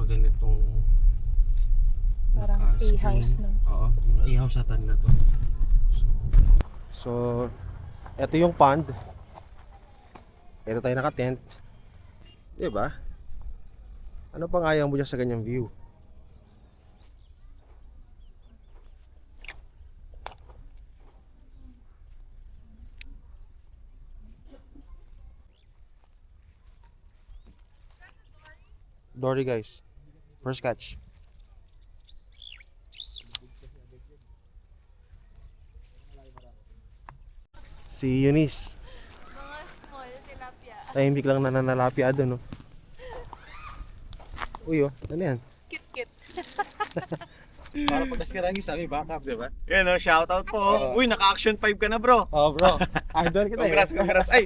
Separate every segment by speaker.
Speaker 1: ganitong
Speaker 2: parang A-house, no?
Speaker 1: Oo, A-house ata nila to. So, ito yung pond. Ito tayo naka-tent. Diba? Ano pang ayaw mo dyan sa ganyang view? Dory guys. First catch. Si Eunice.
Speaker 2: Mga small tilapia.
Speaker 1: Tahimik lang nananalapia doon, no? Uy, oh. Ano yan?
Speaker 2: Kit-kit.
Speaker 1: Para pag nasirang sabi, backup, di ba?
Speaker 3: Yan o, shoutout po. Uy, naka-action 5 ka na bro.
Speaker 1: Oh, bro. Idol kita.
Speaker 3: Congrats. Ay!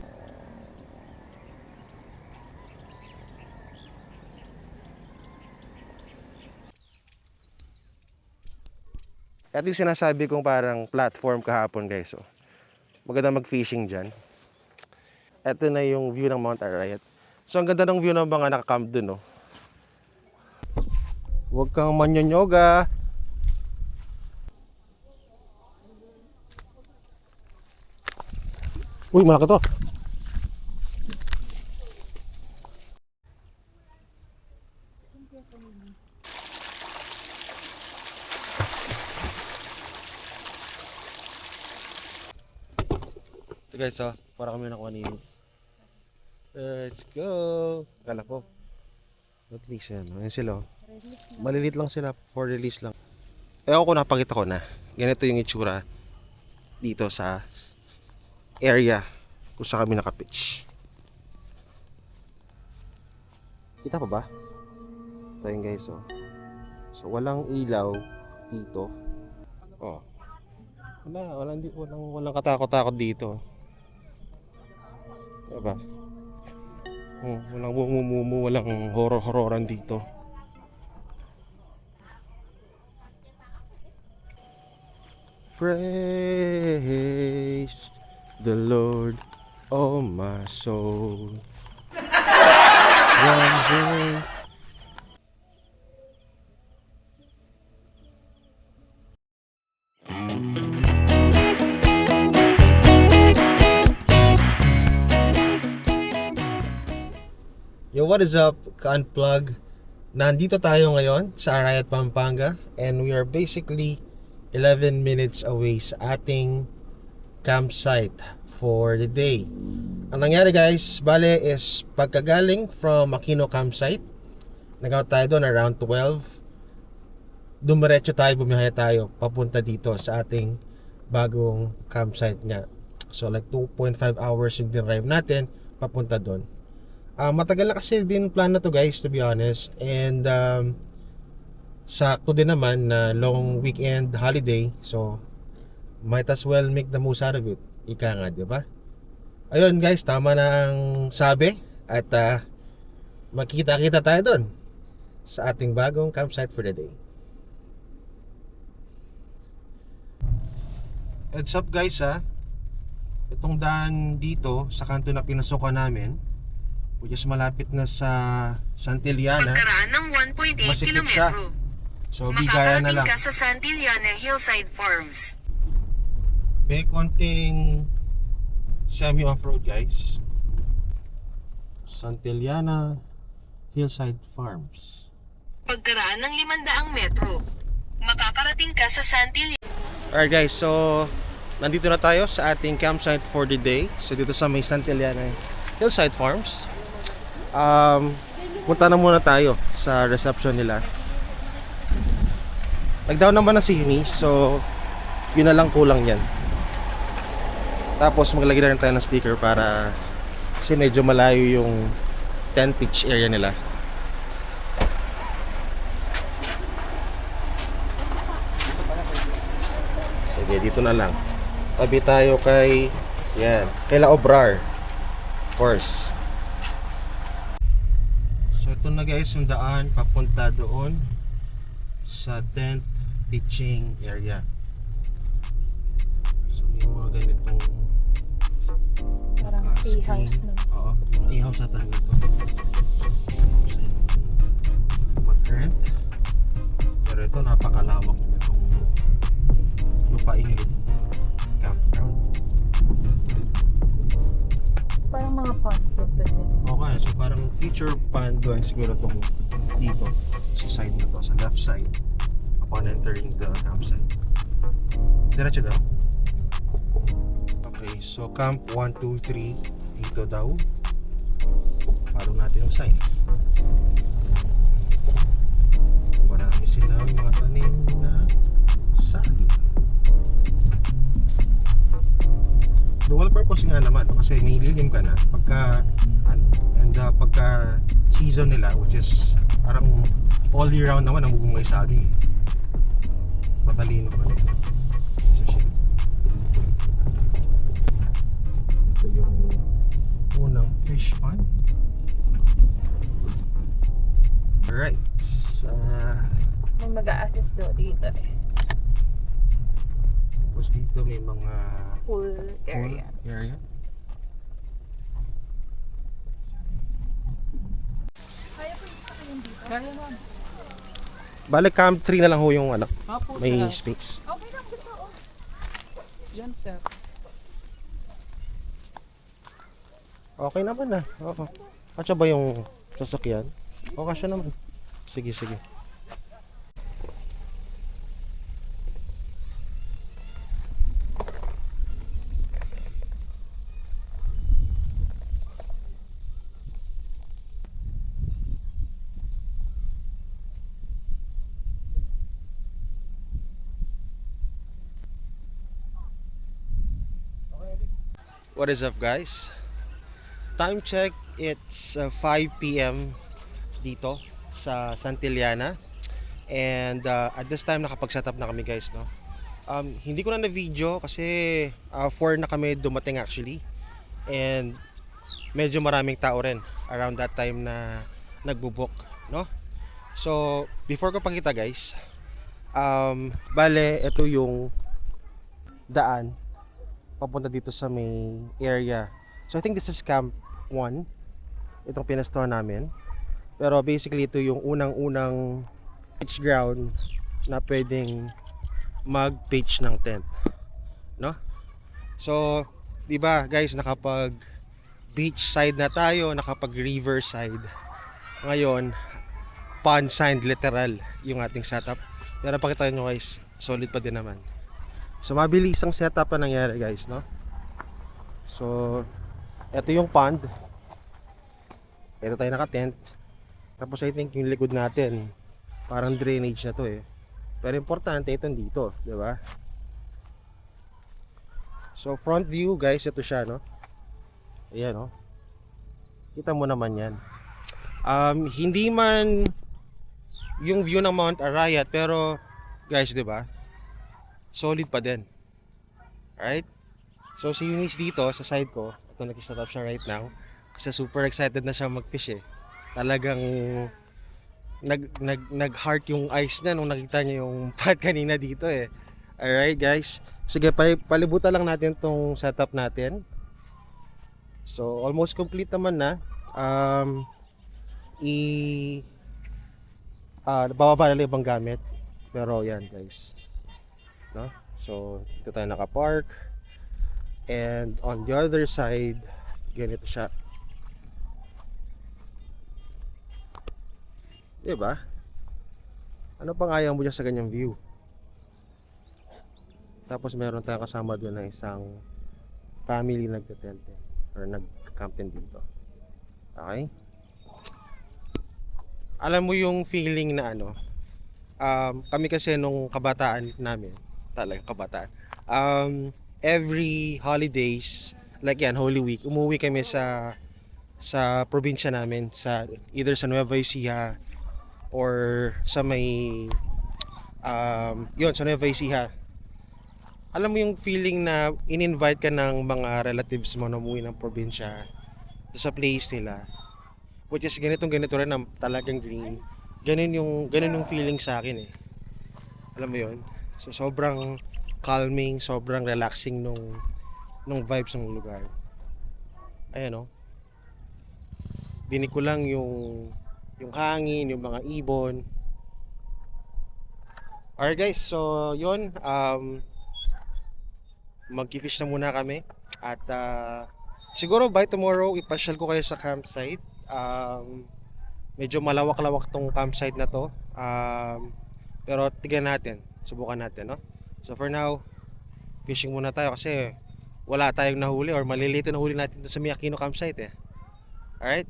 Speaker 1: Ito yung sinasabi kong parang platform kahapon, guys. So, maganda mag-fishing dyan. Ito na yung view ng Mount Arayat. So, ang ganda ng view ng mga nakacamp dun, no? Huwag kang manyonyoga. Uy, malaki to. Ito guys, oh, para kami nakuha ni Eunice. Let's go! Kala ko. At least yan, ayan sila. Oh. Malilit lang sila, for release lang. Eh ako napakita ko na. Ganito yung itsura dito sa area kung saan kami nakapitch. Kita pa ba? Ito yun guys, oh. So walang ilaw dito. Oh. Walang katakot-takot dito. Diba? Walang bumumu, walang horror-horroran dito. Praise the Lord, oh my soul. Yo, what is up, Ka-Unplug? Nandito tayo ngayon sa Arayat, Pampanga, and we are basically 11 minutes away sa ating campsite for the day. Ang nangyari guys, bale is pagkagaling from Aquino campsite, nag-out tayo doon around 12. Dumiretso tayo, bumiyahe tayo papunta dito sa ating bagong campsite nga. So like 2.5 hours yung drive natin papunta doon. Matagal na kasi din plan na to guys, to be honest. And sakto din naman na long weekend holiday. So might as well make the most out of it. Ika nga, di ba? Ayun guys, tama na ang sabi. At makita-kita tayo doon sa ating bagong campsite for the day. Heads up guys ha. Itong daan dito sa kanto na pinasukan namin, which is malapit na sa Santillana.
Speaker 4: Pagkaraan ng 1.8
Speaker 1: Masikip siya.
Speaker 4: kilometro.
Speaker 1: So bigaya na lang.
Speaker 4: Makakarating ka sa Santillana Hillside Farms.
Speaker 1: May konting semi-off-road guys. Santillana Hillside Farms.
Speaker 4: Pagkaraan ng 500 metro. Makakarating ka sa Santillana.
Speaker 1: Alright guys, so nandito na tayo sa ating campsite for the day. So dito sa may Santillana Hillside Farms. Punta na muna tayo sa reception nila. Nag-down naman na si Eunice, so yun na lang kulang yan. Tapos maglagay na rin tayo ng sticker para kasi medyo malayo yung tent pitch area nila. Sige, dito na lang. Tabi tayo kay kay La Obrar. Of course. So ito na guys yung daan papunta doon sa tent pitching area. So may mga ganitong
Speaker 2: Parang A-house, no?
Speaker 1: Oo, A-house ata nito. Mag-rest. ito napakalawak nitong lupain nila. Campground.
Speaker 2: Parang mga content to din.
Speaker 1: Okay, so parang future plan doon siguro itong dito sa side na to, sa left side upon entering the campsite. Diretso daw? Okay, so camp 1, 2, 3 dito daw. Follow natin ang sign. Marami silang mga tanim na saging. Dual purpose nga naman kasi nililim ka na pagka ano, and pagka season nila, which is parang all year round naman ang bubungay saging. Matalino ka na yun. Sa shade. Ito yung unang fish pond. Alright.
Speaker 2: May mag-a-assist daw dito eh.
Speaker 1: Tapos dito may mga
Speaker 2: Pool area.
Speaker 1: pool area.
Speaker 2: Kaya naman.
Speaker 1: Balik camp 3 na lang ho yung ano,
Speaker 5: Apo,
Speaker 1: may
Speaker 5: sir.
Speaker 1: space.
Speaker 2: Okay lang dito oh.
Speaker 5: Yan, sir.
Speaker 1: Okay naman na. Okay. Kasya ba yung sasakyan? O kasya naman. Sige, sige. What is up, guys? Time check, it's 5 p.m. dito sa Santillana. And at this time nakapag-set up na kami, guys, no? Hindi ko na na-video kasi 4 na kami dumating actually. And medyo maraming tao rin around that time na nagbo-book, no? So, before ko pakita, guys, bale, ito yung daan papunta dito sa may area. So I think this is Camp 1. Itong pinastore namin. Pero basically ito yung unang-unang pitch ground na pwedeng mag-pitch ng tent. No? So, 'di ba, guys, nakapag beach side na tayo, nakapag river side. Ngayon, pond side literal yung ating setup. Pero pakita nyo, guys, solid pa din naman. So mabilis ang setup na nangyari, guys, no? So ito yung pond. Ito tayo naka-tent. Tapos I think yung likod natin parang drainage na to eh. Pero importante itong dito, di ba? So front view, guys, ito siya, no? Ayan, no? Kita mo naman yan. Hindi man yung view ng Mount Arayat, pero guys, di ba? Solid pa din. Alright? So si Eunice dito sa side ko, ito nag-set up siya right now kasi super excited na siya mag-fish eh. Talagang nag-heart yung eyes niya nung nakita niya yung pad kanina dito eh. Alright, guys. Sige, palibutan lang natin tong setup natin. So almost complete naman na. Bababa na lang ibang gamit. Pero yan, guys. No? So dito tayo naka-park, and on the other side ganito siya, diba? Ano pang ayaw mo dyan sa ganyang view? Tapos meron tayong kasama doon na isang family nagtetente or nag-camp din dito. Okay? Alam mo yung feeling na ano, kami kasi nung kabataan namin, talagang kabataan. Every holidays, like yan, Holy Week, umuwi kami sa probinsya namin, sa either sa Nueva Ecija or sa may sa Nueva Ecija. Alam mo yung feeling na in-invite ka ng mga relatives mo na umuwi ng probinsya sa place nila, which is ganito rin na talagang green. Ganun yung feeling sa akin eh. Alam mo yun? So sobrang calming, sobrang relaxing nung vibes ng lugar. Ayan, oh. Dinig ko lang yung hangin, yung mga ibon. Alright guys, so yun, mag-fish na muna kami. At siguro by tomorrow, ipasyal ko kayo sa campsite. Medyo malawak-lawak tong campsite na to. Pero tignan natin, subukan natin, no? So for now, fishing muna tayo kasi wala tayong nahuli or malilito na huli natin sa Miyakino campsite eh. Alright?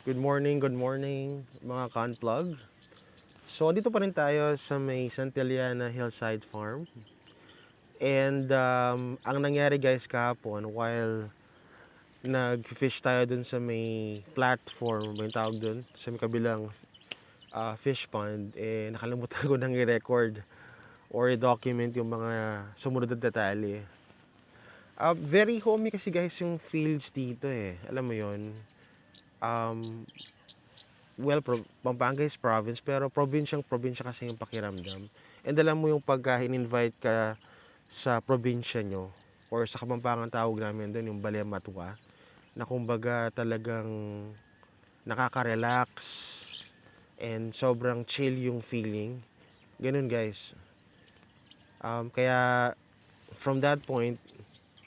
Speaker 1: Good morning mga Conplug. So dito pa rin tayo sa may Santillana Hillside Farm. And ang nangyari guys kahapon, while nag-fish tayo dun sa may platform, may tawag dun, sa may kabilang fish pond, eh nakalimutan ko nang i-record or i-document yung mga sumunod na detalye. Very homey kasi guys yung fields dito eh. Alam mo yon. Well, Pampanga is province, pero probinsya kasi yung pakiramdam. And alam mo yung pagka in-invite ka sa probinsya nyo, or sa Kapampangan tawag namin doon, yung Balea Matwa, na kumbaga talagang nakaka-relax and sobrang chill yung feeling. Ganun guys. Kaya from that point,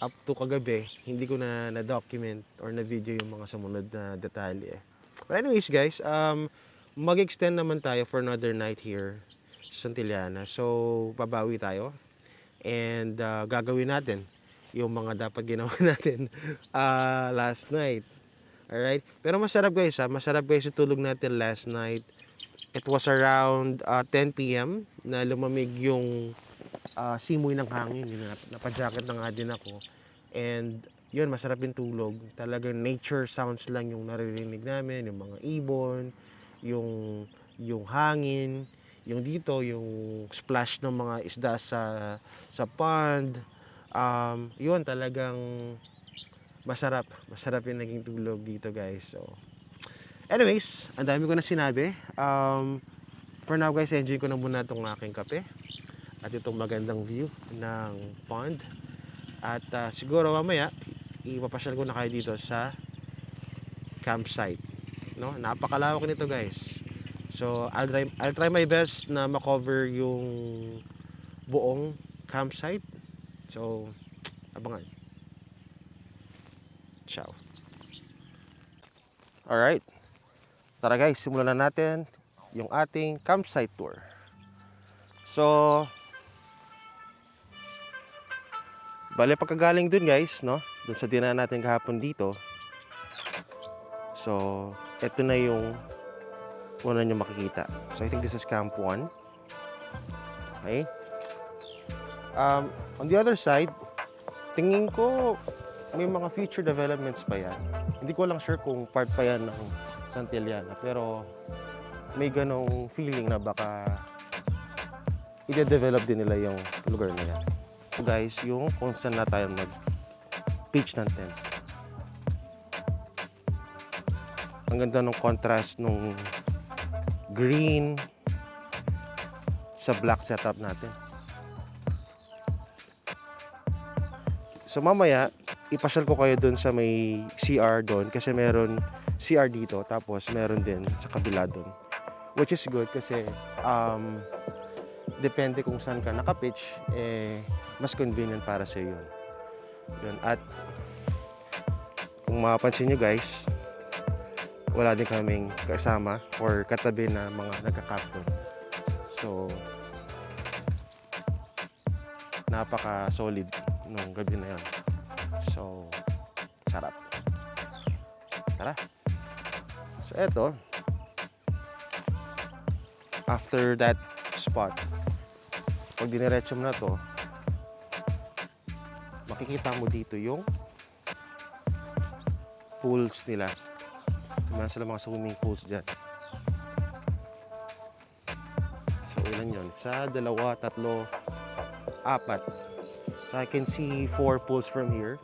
Speaker 1: up to kagabi, hindi ko na document or na video yung mga sumunod na detalye. But anyways guys, mag-extend naman tayo for another night here sa Santillana. So, babawi tayo. And gagawin natin yung mga dapat ginawa natin last night. Alright? Pero masarap guys masarap guys yung tulog natin last night. It was around 10 p.m. na lumamig yung simoy ng hangin. Napa-jacket na nga din ako. And yun, masarap yung tulog. Talagang nature sounds lang yung naririnig namin. Yung mga ibon, yung hangin, yung dito, yung splash ng mga isda sa pond. Yun, talagang masarap. Masarap yung naging tulog dito guys. So, anyways, ang dami ko na sinabi. For now guys, enjoy ko na muna itong aking kape at itong magandang view ng pond. At siguro mamaya ipapasyal ko na kayo dito sa campsite, no? Napakalawak nito guys. So I'll try my best na makover yung buong campsite. So abangan. Ciao. Alright, tara guys, simulan na natin yung ating campsite tour. So bale pagkagaling dun guys, no? Dun sa dinaan natin kahapon dito. So, eto na yung una nyo makikita. So, I think this is Camp 1. Okay. On the other side, tingin ko may mga future developments pa yan. Hindi ko lang sure kung part pa yan ng Santillana, pero may ganong feeling na baka i-develop din nila yung lugar na yan. So guys, yung kung saan na tayo mag-pitch ng tent. Ang ganda ng contrast nung green sa black setup natin. So mamaya, ipasyal ko kayo dun sa may CR doon kasi meron CR dito tapos meron din sa kabila doon. Which is good kasi depende kung saan ka nakapitch, mas convenient para sa iyo yun. At kung mapapansin nyo guys, wala din kaming kasama or katabi na mga nagka-camp doon. So, napaka-solid nung gabi na yun. So, sarap. Tara. So, eto. After that spot, pag diniretso mo na to, makikita mo dito yung pools nila. Meron sila mga swimming pools dyan. So, ilan yun? Isa, dalawa, tatlo, apat. So, I can see 4 pools from here.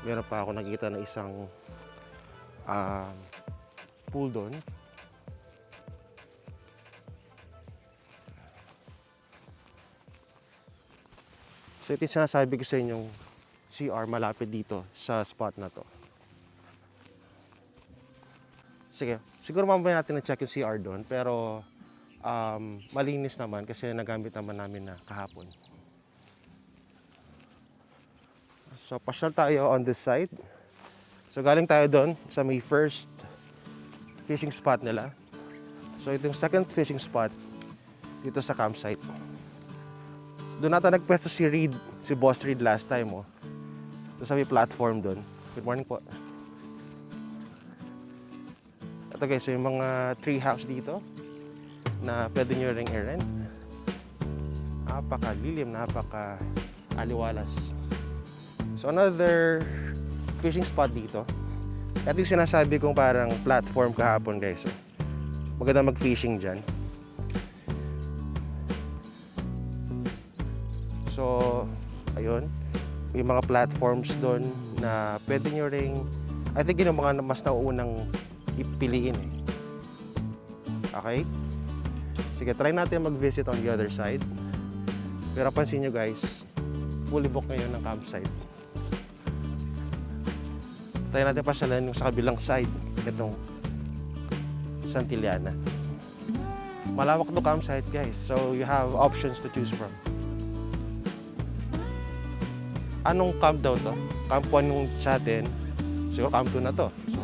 Speaker 1: Meron pa ako nakikita na isang pool doon. So, ito yung sinasabi ko sa inyong CR malapit dito sa spot na to. Sige, siguro mamaya natin na-check yung CR doon, pero malinis naman kasi nagamit naman namin na kahapon. So, pasyal tayo on this side. So, galing tayo doon sa may first fishing spot nila. So, itong second fishing spot dito sa campsite. Doon nata nagpwesto si Reed, si Boss Reed last time, oh. Doon sa may platform doon. Good morning po. Ito guys, so yung mga tree house dito na pwede nyo ring i-rent. Napaka-lilim, napaka-aliwalas. So another fishing spot dito. Ito yung sinasabi kong parang platform kahapon guys. So, maganda mag-fishing dyan. So, ayun. May mga platforms doon na pwede nyo ring, I think yun yung mga mas nauunang ipiliin eh. Okay? Sige, try natin mag-visit on the other side. Pero pansin nyo guys, fully book ngayon ng campsite. Try natin pasyalan yung sa kabilang side, itong Santillana. Malawak to campsite guys, so you have options to choose from. Anong camp daw to? Camp 1 yung sa atin, so camp 2 na to. So,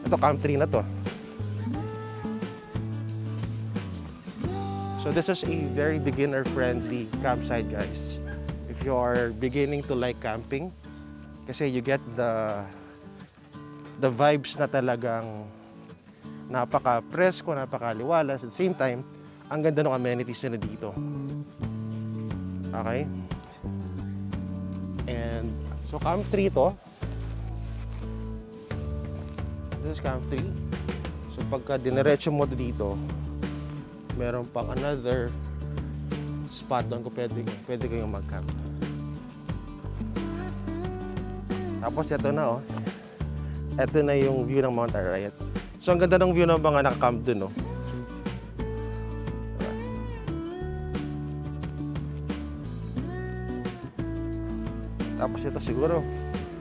Speaker 1: ito camp 3 na to. So this is a very beginner-friendly campsite guys. If you are beginning to like camping, kasi you get the vibes na talagang napaka-presko, napaka-liwalas. At the same time, ang ganda ng amenities nila dito. Okay? And so camp 3 to. This is camp 3. So pagka diniretso mo dito, meron pang another spot doon kung pwede kayong mag-camp. Tapos ito na oh. Ito na yung view ng Mount Arayat. So ang ganda ng view ng mga nakacamp dun oh. Tapos ito siguro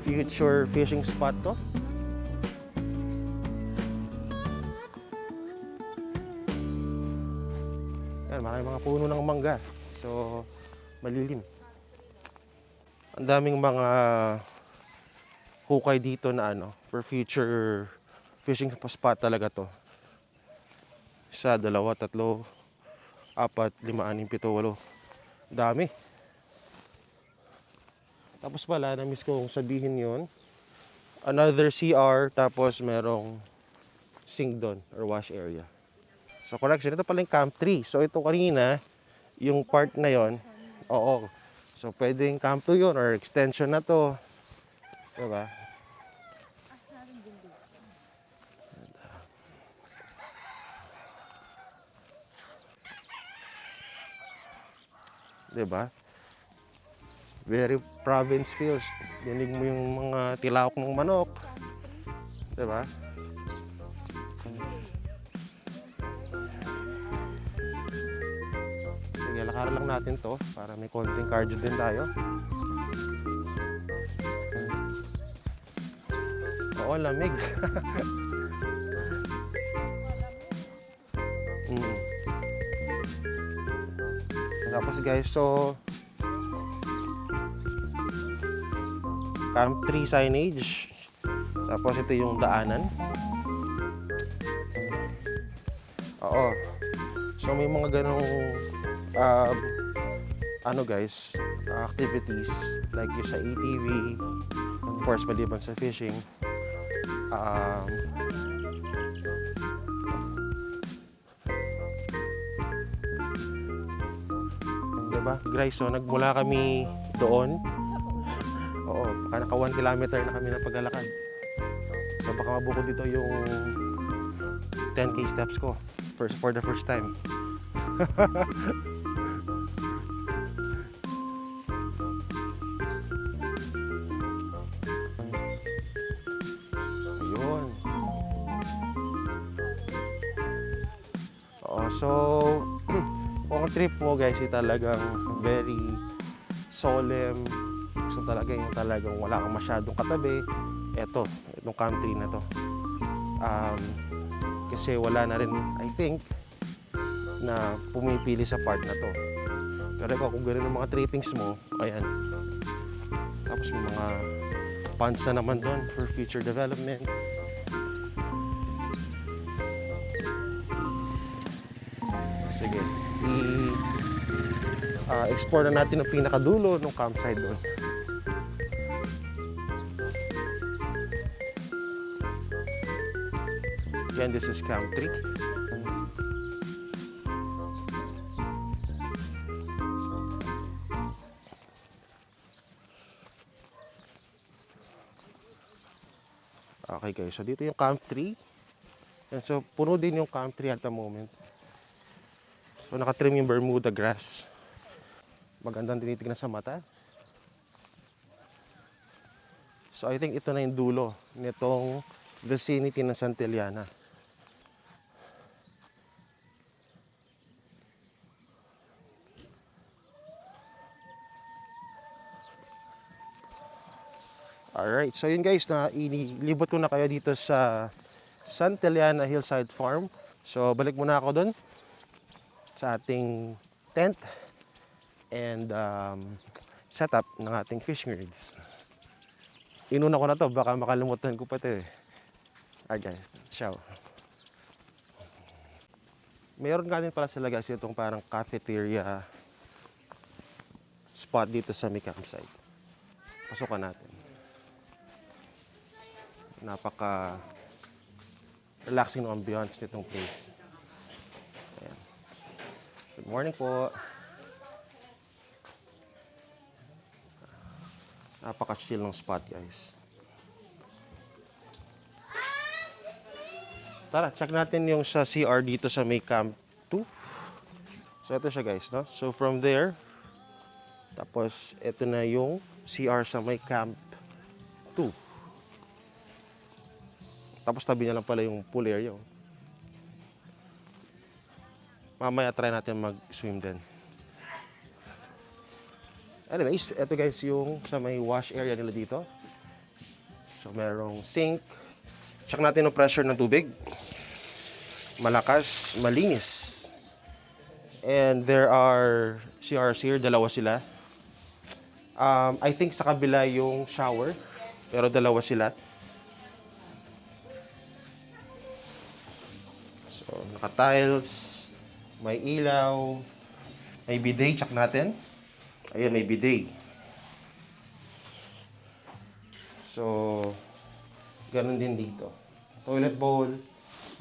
Speaker 1: future fishing spot to. Yan, maraming mga puno ng mangga. So malilim. Ang daming mga hukay dito na ano, for future fishing spot talaga to. 1, 2, 3, 4, 5, 6, 7, 8. Dami. Tapos pala, na-miss kong sabihin yon. Another CR, tapos merong sink doon, or wash area. So correction, ito pala yung camp 3. So ito kanina, yung part na yon, oo. So pwedeng camp 2 yun, or extension na to. Diba? Diba? Very province feels. Dinig mo yung mga tilawak ng manok. Diba? Sige, lakaran lang natin to para may konting cardio din tayo. Oo, lamig. mm. Tapos guys, so Camp 3 signage. Tapos ito yung daanan. Oo. So may mga ganong ano guys, activities like yung sa ATV, of course maliban sa fishing. Diba? Guys, so nagmula kami doon. Oo, baka naka 1 kilometer na kami na paglalakad. So baka mabukod dito yung 10K steps ko for the first time. Ayun. Oo, so kung ang trip mo guys ay talagang very solemn, so talaga yung talagang wala kang masyadong katabi, itong Camp 3 na to. Kasi wala na rin, I think, na pumipili sa part na to. Pero kung gano'n ang mga trippings mo, ayan. Tapos may mga funds na naman doon for future development. Sige, explore na natin ang pinakadulo ng campsite doon. Again, this is Camp 3. Okay guys, so dito yung Camp 3. And so puno din yung Camp 3 at the moment. So nakatrim yung Bermuda grass. Magandang tinitignan sa mata. So I think ito na yung dulo nitong vicinity ng Santillana. Alright, so yun guys, na ilibot ko na kayo dito sa Santillana Hillside Farm. So balik muna ako doon sa ating tent and setup ng ating fishing rigs. Inuna ko na to, baka makalimutan ko pa ito eh. Alright guys, ciao. Meron nga din pala sila guys itong parang cafeteria spot dito sa may campsite. Pasukan natin. Napaka relaxing ng ambiance nitong place. Ayan. Good morning po. Napaka-chill ng spot guys. Tara, check natin yung sa CR dito sa may Camp 2. So ito siya guys, no? So from there, tapos ito na yung CR sa may Camp 2. Tapos tabi niya lang pala yung pool area. Mamaya try natin mag-swim din. Anyways, ito guys yung sa may wash area nila dito. So merong sink. Check natin yung pressure ng tubig. Malakas, malinis. And there are CRs here, dalawa sila. I think sa kabila yung shower, pero dalawa sila. So, naka-tiles, may ilaw, may bidet, check natin. Ayan, may bidet. So, ganun din dito. Toilet bowl,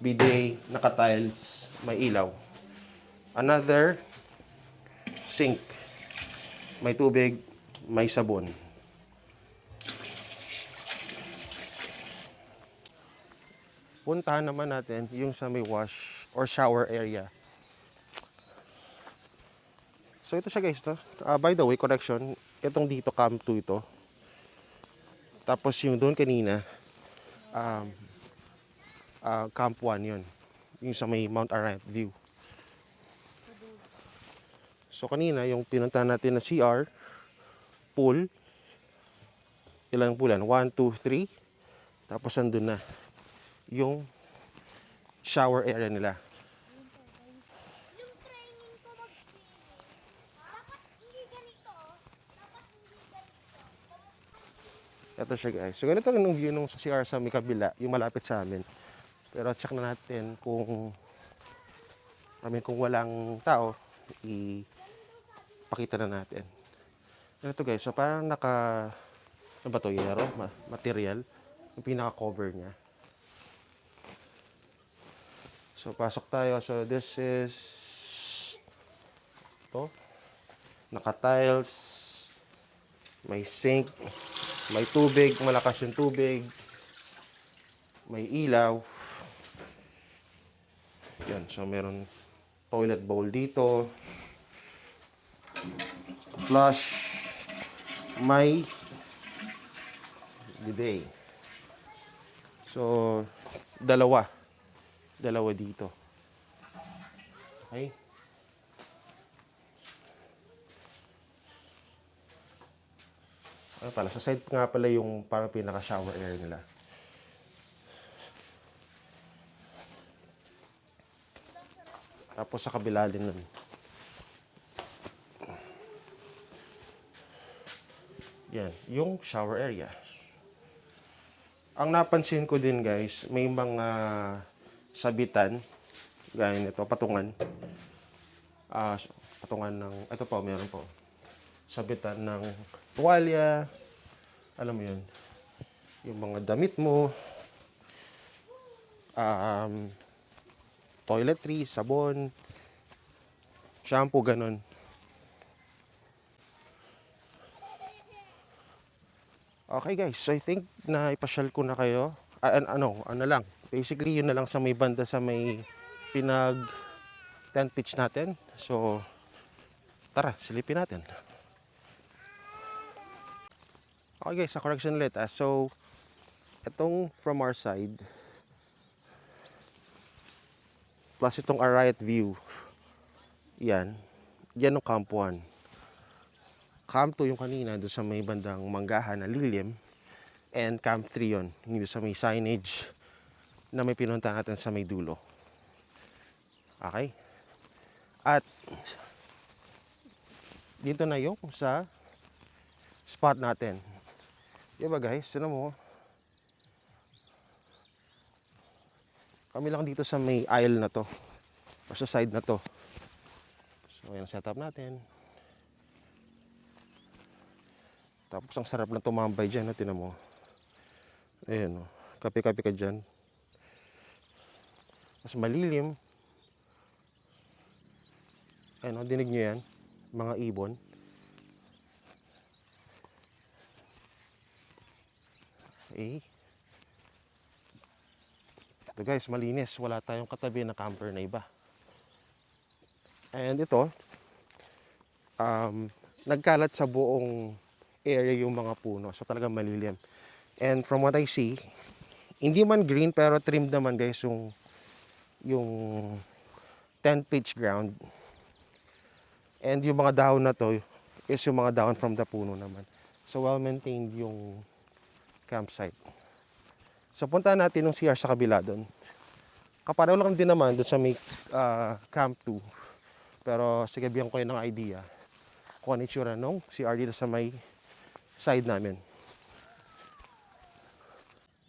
Speaker 1: bidet, naka-tiles, may ilaw. Another sink. May tubig, may sabon. puntahan naman natin yung sa may wash or shower area. So ito siya guys, to. By the way, correction, itong dito Camp 2 ito. Tapos yung doon kanina, Camp 1 yun. Yung sa may Mount Arayat view. So kanina, yung pinuntahan natin na CR, pool, ilang poolan? 1, 2, 3. Tapos andun na yung shower area nila.
Speaker 6: Yung training ko mag-swimming, dapat hindi ganito. Dapat hindi ganito.
Speaker 1: Ito siya guys. So ganito yung view nung sa CR sa may kabila, yung malapit sa amin. Pero check na natin kung kung walang tao, ipakita na natin. Ito guys, so parang ano ba to, yero? Material. Yung pinaka-cover niya. So pasok tayo. So this is to. Naka-tiles. May sink. May tubig. Malakas yung tubig. May ilaw. Yan. So meron toilet bowl dito. Flush. May bidet. So, dalawa dito. Okay? Ano pala, sa side nga pala yung parang pinaka-shower area nila. Tapos sa kabila din nun. Yan, yung shower area. Ang napansin ko din guys, may mga sabitan, gaya nito, patungan. Patungan ng, ito po, meron po. Sabitan ng tuwalya, alam mo yun, yung mga damit mo, toiletries, sabon, shampoo, ganun. Okay guys, so I think na ipasyal ko na kayo. Ano lang. Basically, yun na lang sa may banda sa may pinag tent pitch natin. So, tara, silipin natin. Okay guys, sa correction ulit. So, itong from our side, plus itong Arayat view, yan yung Camp 1. Camp 2 yung kanina, doon sa may bandang Manggahan na lilim. And Camp 3 yun, doon sa may signage na may pinunta natin sa may dulo. Okay? At dito na yung sa spot natin. Diba guys, sino mo? Kami lang dito sa may aisle na to. O sa side na to. So, yung setup natin. Tapos ang sarap na tumambay dyan, no? Tinan mo. Ayan, no? Kape-kape ka dyan. Mas malilim. Ayan, no? Dinig nyo yan. Mga ibon. Okay. Ito guys, malinis. Wala tayong katabi na camper na iba. And ito, nagkalat sa buong area yung mga puno. So talagang malilim. And from what I see, hindi man green pero trimmed naman guys yung tent pitch ground. And yung mga dahon na to is yung mga dahon from the puno naman. So well maintained yung campsite. So puntahan natin yung CR sa kabila doon. Kapareho lang din naman doon sa may Camp 2. Pero sige, bigyan ko kayo ng idea kung ano itsura nung CR dito sa may side namin.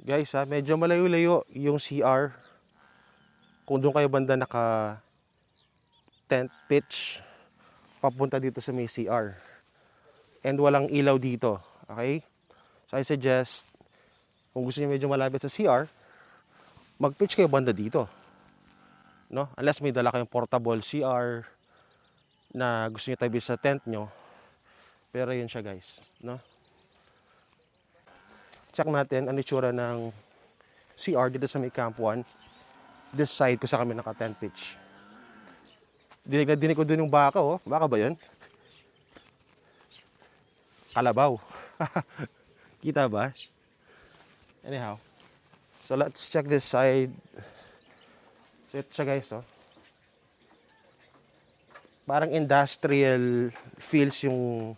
Speaker 1: Guys medyo malayo-layo yung CR. Kung doon kayo banda naka tent pitch, papunta dito sa may CR. And walang ilaw dito. Okay? So I suggest, kung gusto niyo medyo malapit sa CR, mag-pitch kayo banda dito. No? Unless may dala kayong portable CR na gusto niyo tabi sa tent nyo. Pero yun siya guys. No? Check natin ang itsura ng CR dito sa may Camp 1. This side kasi kami naka 10 pitch. Dinig ko dun yung baka, oh. Baka ba yun? Kalabaw. Kita ba? Anyhow. So let's check this side. So ito siya guys, oh. Parang industrial feels yung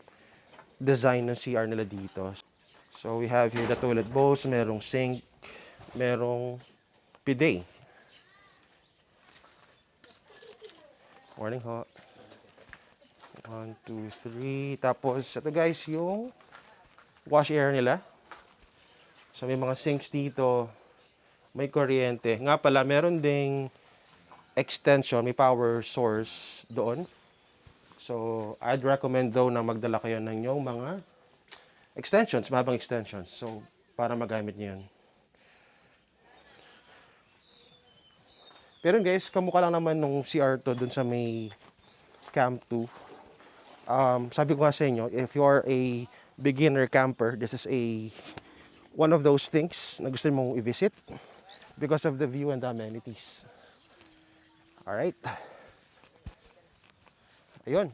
Speaker 1: design ng CR nila dito. So we have here the toilet bowls, merong sink, merong bidet. Morning ho. 1, 2, 3. Tapos ito guys yung wash area nila. So may mga sinks dito. May kuryente. Nga pala, meron ding extension, may power source doon. So I'd recommend though na magdala kayo ng inyong mga extensions, mahabang extensions. So para magamit niyo yun. Pero guys, kamukha lang naman nung CR to dun sa may Camp 2. Sabi ko nga sa inyo, if you are a beginner camper, this is one of those things na gusto mong i-visit because of the view and the amenities. Alright. Ayun.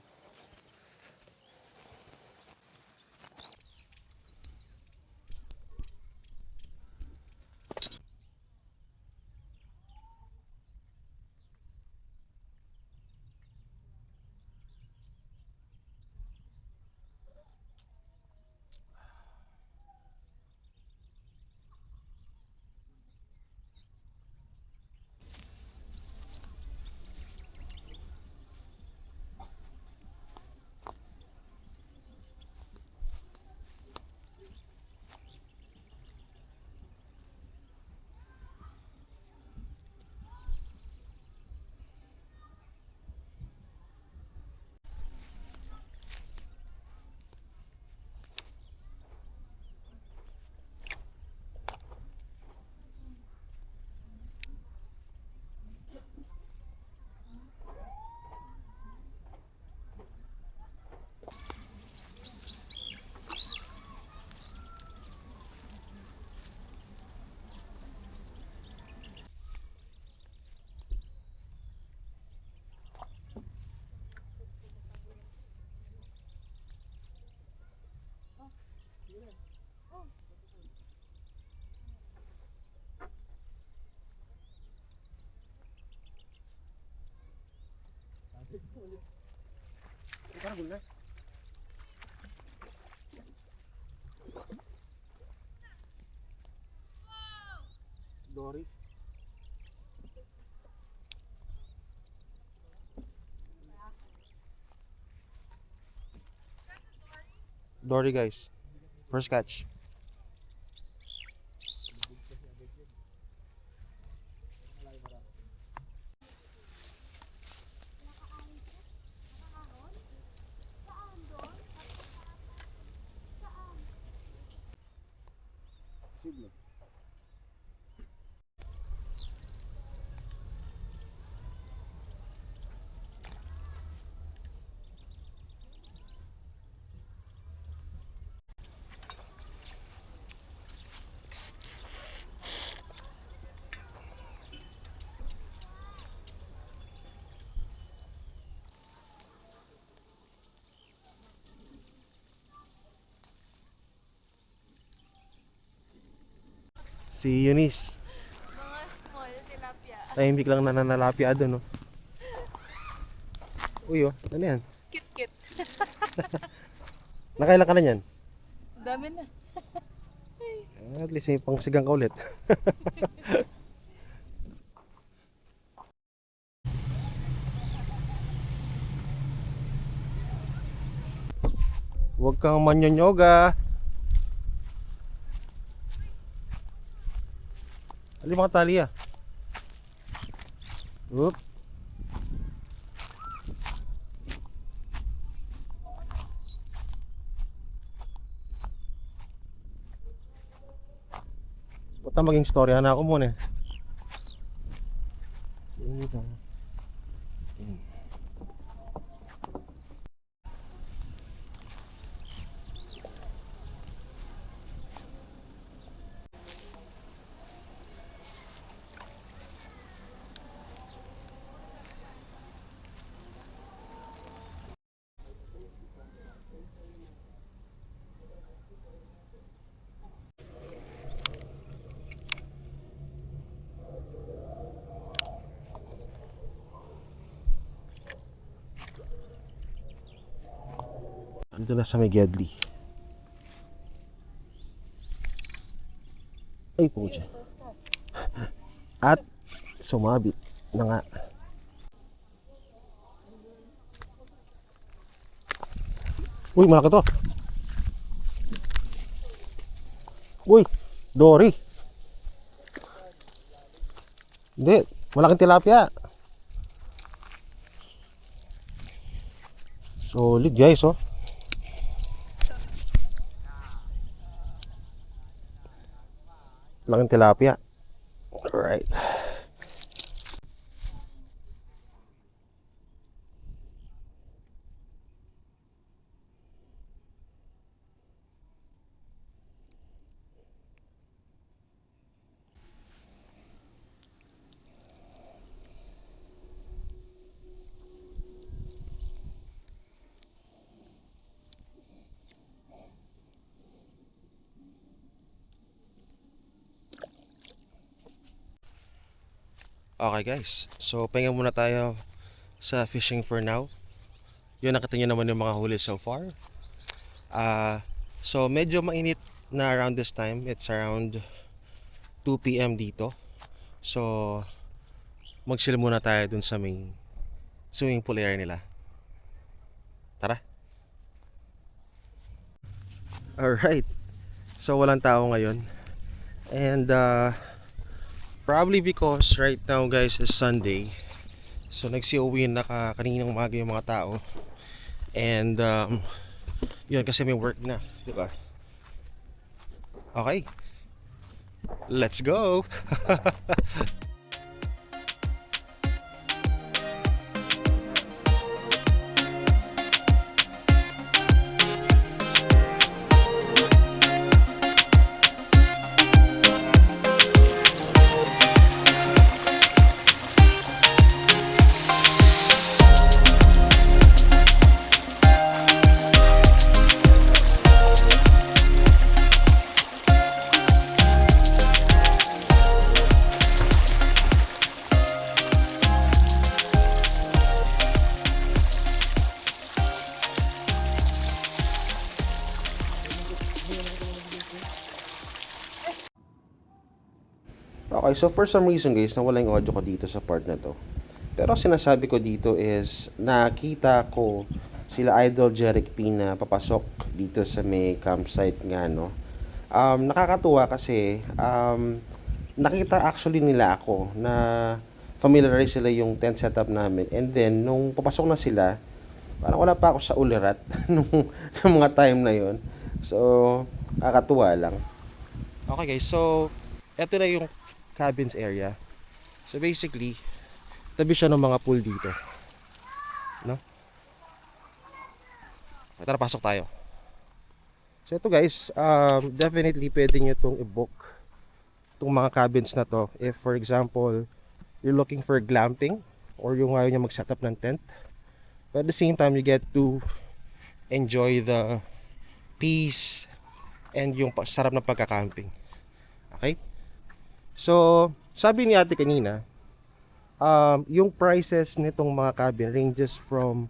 Speaker 1: Dory. Dory guys. First catch. Si Eunice.
Speaker 2: Mga small tilapia.
Speaker 1: Tahimik lang nananalapia doon, no? Uy, oh. Ano yan?
Speaker 2: Kit-kit.
Speaker 1: Nakailan ka na yan?
Speaker 2: Dami na.
Speaker 1: At least may pangsigang ka ulit. Huwag kang manyonyoga. Alin mga tali ah. Oop. Punta maging storya na ako muna eh. Dito na sa may Gedli. Ay po siya. At sumabit na nga. Uy, malaki to. Uy, Dory. Hindi, malaking tilapia. Solid guys, oh. Malaking tilapia. Alright. Okay guys, so pahinga muna tayo sa fishing for now. Yun, nakita nyo naman yung mga huli so far. So medyo mainit na around this time. It's around 2 PM dito. So mag-chill muna tayo dun sa may swimming pool area nila. Tara. Alright, so walang tao ngayon. And probably because right now guys is Sunday. So nagsi-uwi na kaninang umaga yung mga tao. And yun, kasi may work na, di ba? Okay. Let's go. Okay, so for some reason guys, nawala yung audio ko dito sa part na to. Pero sinasabi ko dito is, nakita ko sila Idol Jeric P na papasok dito sa may campsite nga, no. Nakakatuwa kasi, nakita actually nila ako na familiarize sila yung tent setup namin. And then, nung papasok na sila, parang wala pa ako sa ulirat nung mga time na yon. So, nakakatuwa lang. Okay guys, so eto na yung cabins area. So basically, tabi siya ng mga pool dito, no? Tara, pasok tayo. So ito guys, definitely pwede nyo itong i-book itong mga cabins na to if for example you're looking for glamping or yung ayaw nyo mag-setup ng tent, but at the same time you get to enjoy the peace and yung sarap ng pagka-camping. Okay? So, sabi ni ate kanina, yung prices nitong mga cabin ranges from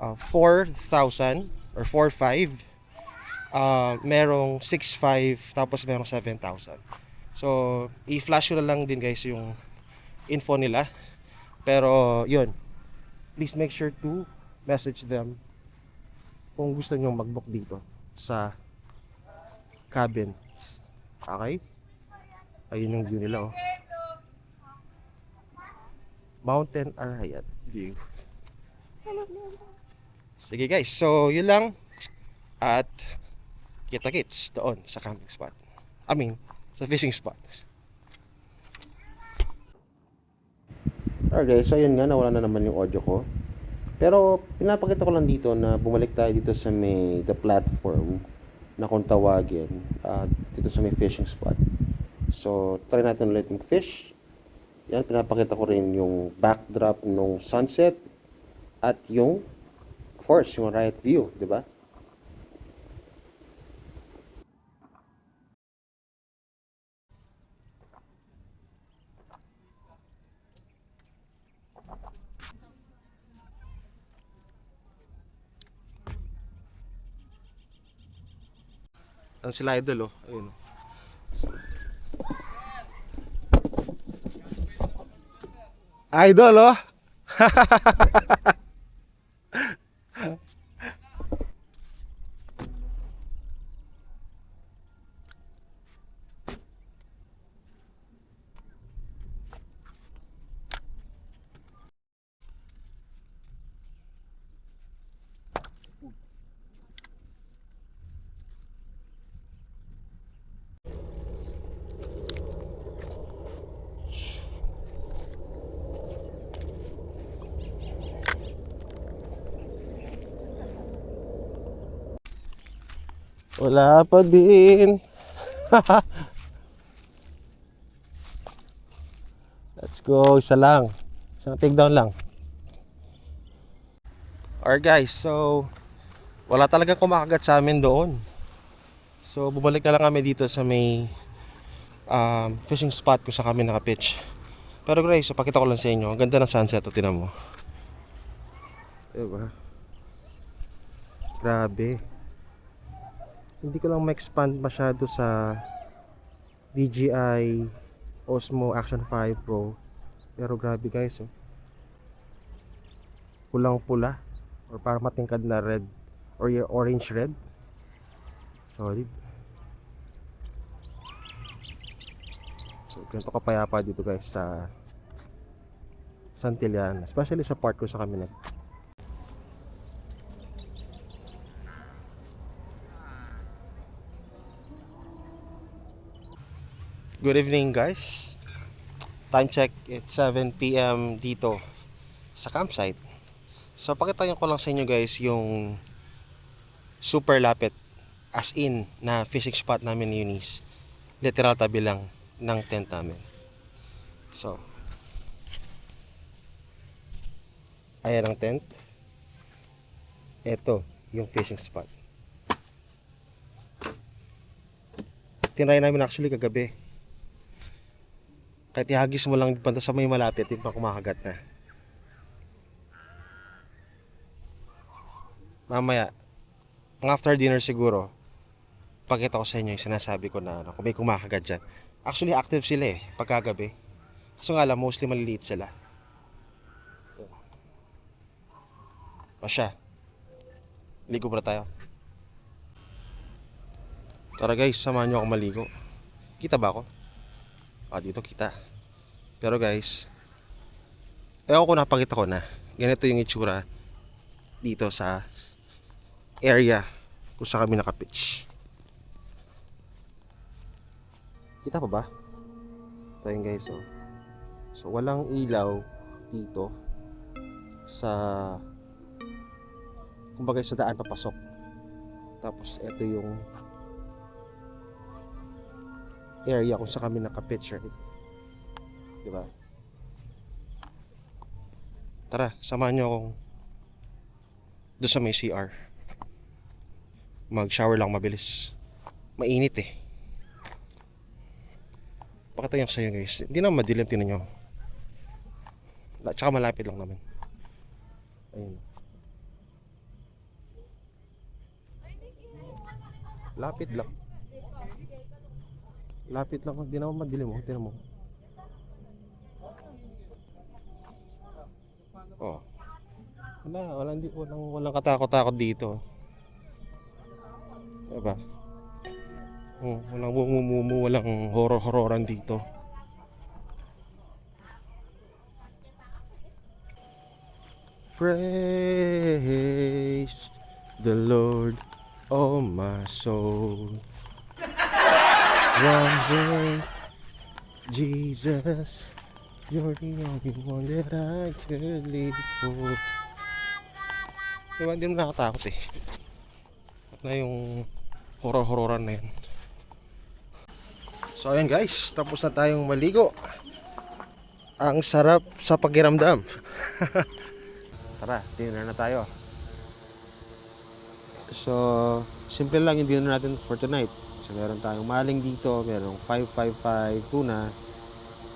Speaker 1: 4,000 or 4,500, merong 6,500, tapos merong 7,000. So, i-flash nyo na lang din guys yung info nila. Pero, yun, please make sure to message them kung gusto nyo mag-book dito sa cabins. Okay? Ayun yung view nila, oh. Mountain Arayat view. Sige guys, so yun lang. At kita-kits doon sa camping spot. Sa fishing spot. Okay, so yun nga, nawala na naman yung audio ko. Pero pinapakita ko lang dito na bumalik tayo dito sa may the platform na kung tawagin, dito sa may fishing spot. So, try natin ulit mag-fish. Yan, pinapakita ko rin yung backdrop ng sunset at yung, of course, yung right view, di ba? Ang sila idol oh. Ayun. Idol oh. Wala pa din. Let's go, isa lang. Isang takedown lang. Alright guys, so wala talagang kumakagat sa amin doon. So bumalik na lang kami dito sa may fishing spot kung saan kami nakapitch. Pero guys, so pakita ko lang sa inyo. Ang ganda ng sunset, o tinan mo. Diba? Grabe. Hindi ko lang ma-expand masyado sa DJI Osmo Action 5 Pro. Pero grabe guys, oh. Pulang-pula or parang matingkad na red or yung orange red. Solid. So ganito kapayapa dito guys sa Santillan, especially sa part ko sa kami nag. Good evening guys. Time check, it's 7 PM dito sa campsite. So pakitayan ko lang sa inyo guys yung super lapit, as in na fishing spot namin ni Eunice. Literal tabi lang ng tent namin. So ayan ang tent. Ito yung fishing spot. Tinry namin actually kagabi. Kahit ihagis mo lang banda sa may malapit, hindi pa kumakagat na. Mamaya, ang after dinner siguro, pakita ko sa inyo yung sinasabi ko na kung may kumakagat dyan. Actually, active sila eh, pagkagabi. Kaso nga lang, mostly maliliit sila. O siya, ligo na tayo. Tara guys, samahan nyo ako maligo. Kita ba ako? Dito kita. Pero guys, ewan ko napakita ko na. Ganito yung itsura dito sa area kung saan kami nakapitch. Kita pa ba? Ito yun guys, oh. So walang ilaw dito sa kumbaga sa daan papasok. Tapos ito yung area kung saan kami nakapitch, right? Diba? Tara, samahan nyo akong doon sa may CR. Mag shower lang mabilis. Mainit eh. Pakita yung sa'yo guys. Hindi naman madilim, tinan nyo. Tsaka malapit lang naman. Ayun. Lapit lang. Lapit lang, hindi naman madilim mo, tinan mo. Oh. Walang katakot-takot dito. Diba? Walang mumumu, walang horror-horroran dito. Praise the Lord, oh my soul. One day, Jesus, you're the only one that I could live for. Diba, hindi mo nakatakot eh. At na yung horror-horroran na yun. So ayan guys, tapos na tayong maligo. Ang sarap sa pakiramdam. Tara, dinner na tayo. So, simple lang yung dinner natin for tonight. So meron tayong maling dito, merong 555 tuna,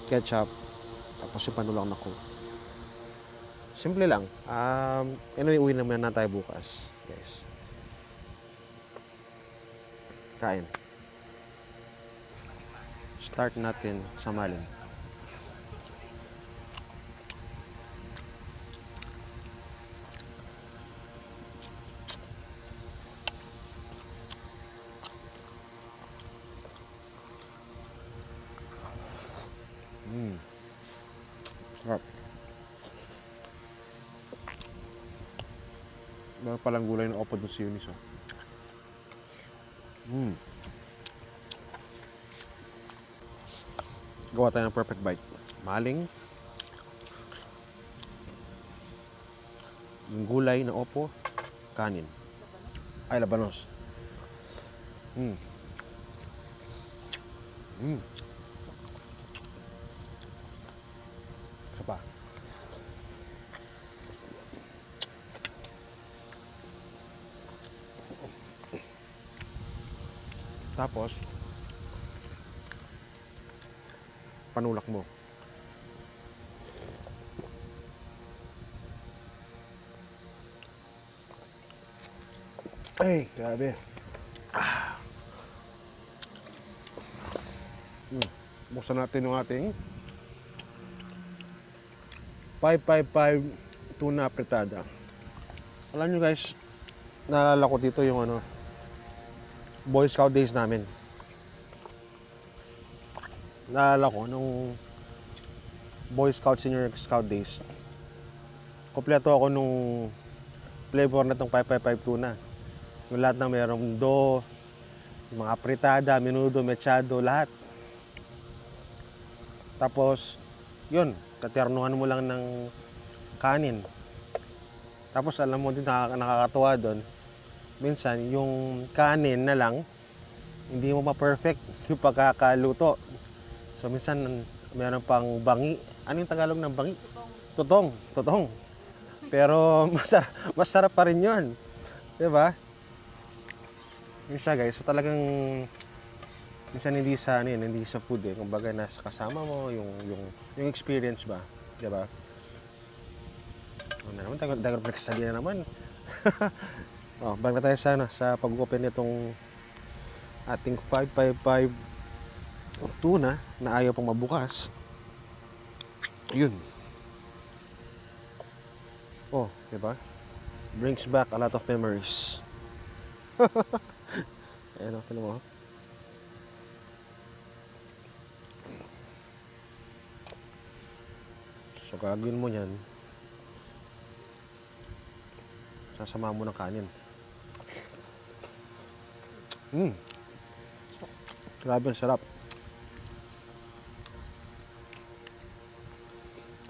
Speaker 1: ketchup, tapos yung panulang na coke. Simple lang. Anyway, uwi naman na tayo bukas, guys. Kain. Start natin sa malim. Sarap. Meron palang gulay na opo doon si Eunice. Oh. Gawa tayo ng perfect bite. Maling. Yung gulay na opo. Kanin. Ay, labanos. Isa pa. Tapos, panulak mo. Ay, grabe. Buksan natin yung ating 555 tuna apretada. Alam nyo guys, naalala ko dito yung Boy Scout days namin. Naalala ko nung Boy Scout, Senior Scout days. Kompleto ako nung flavor na itong 555 tuna. Yung lahat ng merong do, yung mga apretada, menudo, mechado, lahat. Tapos, yun, taternuhan mo lang ng kanin. Tapos alam mo din, nakakatuwa doon. Minsan, yung kanin na lang, hindi mo ma-perfect yung pagkakaluto. So, minsan, meron pang bangi. Ano yung Tagalog ng bangi? Tutong. Tutong. Pero, masarap pa rin yun. Diba? Yun siya guys. So, talagang, minsan hindi sa food eh. Kumbaga, nasa kasama mo, yung experience ba? Diba? Ano naman, tagal nagsasalita na naman. Balik na tayo sa pag-open nitong ating 555 tuna na ayaw pang mabukas. Yun. Diba? Brings back a lot of memories. Ayan, tignan mo. So, gagawin mo yan. Sasama mo ng kanin. Grabe, ang sarap.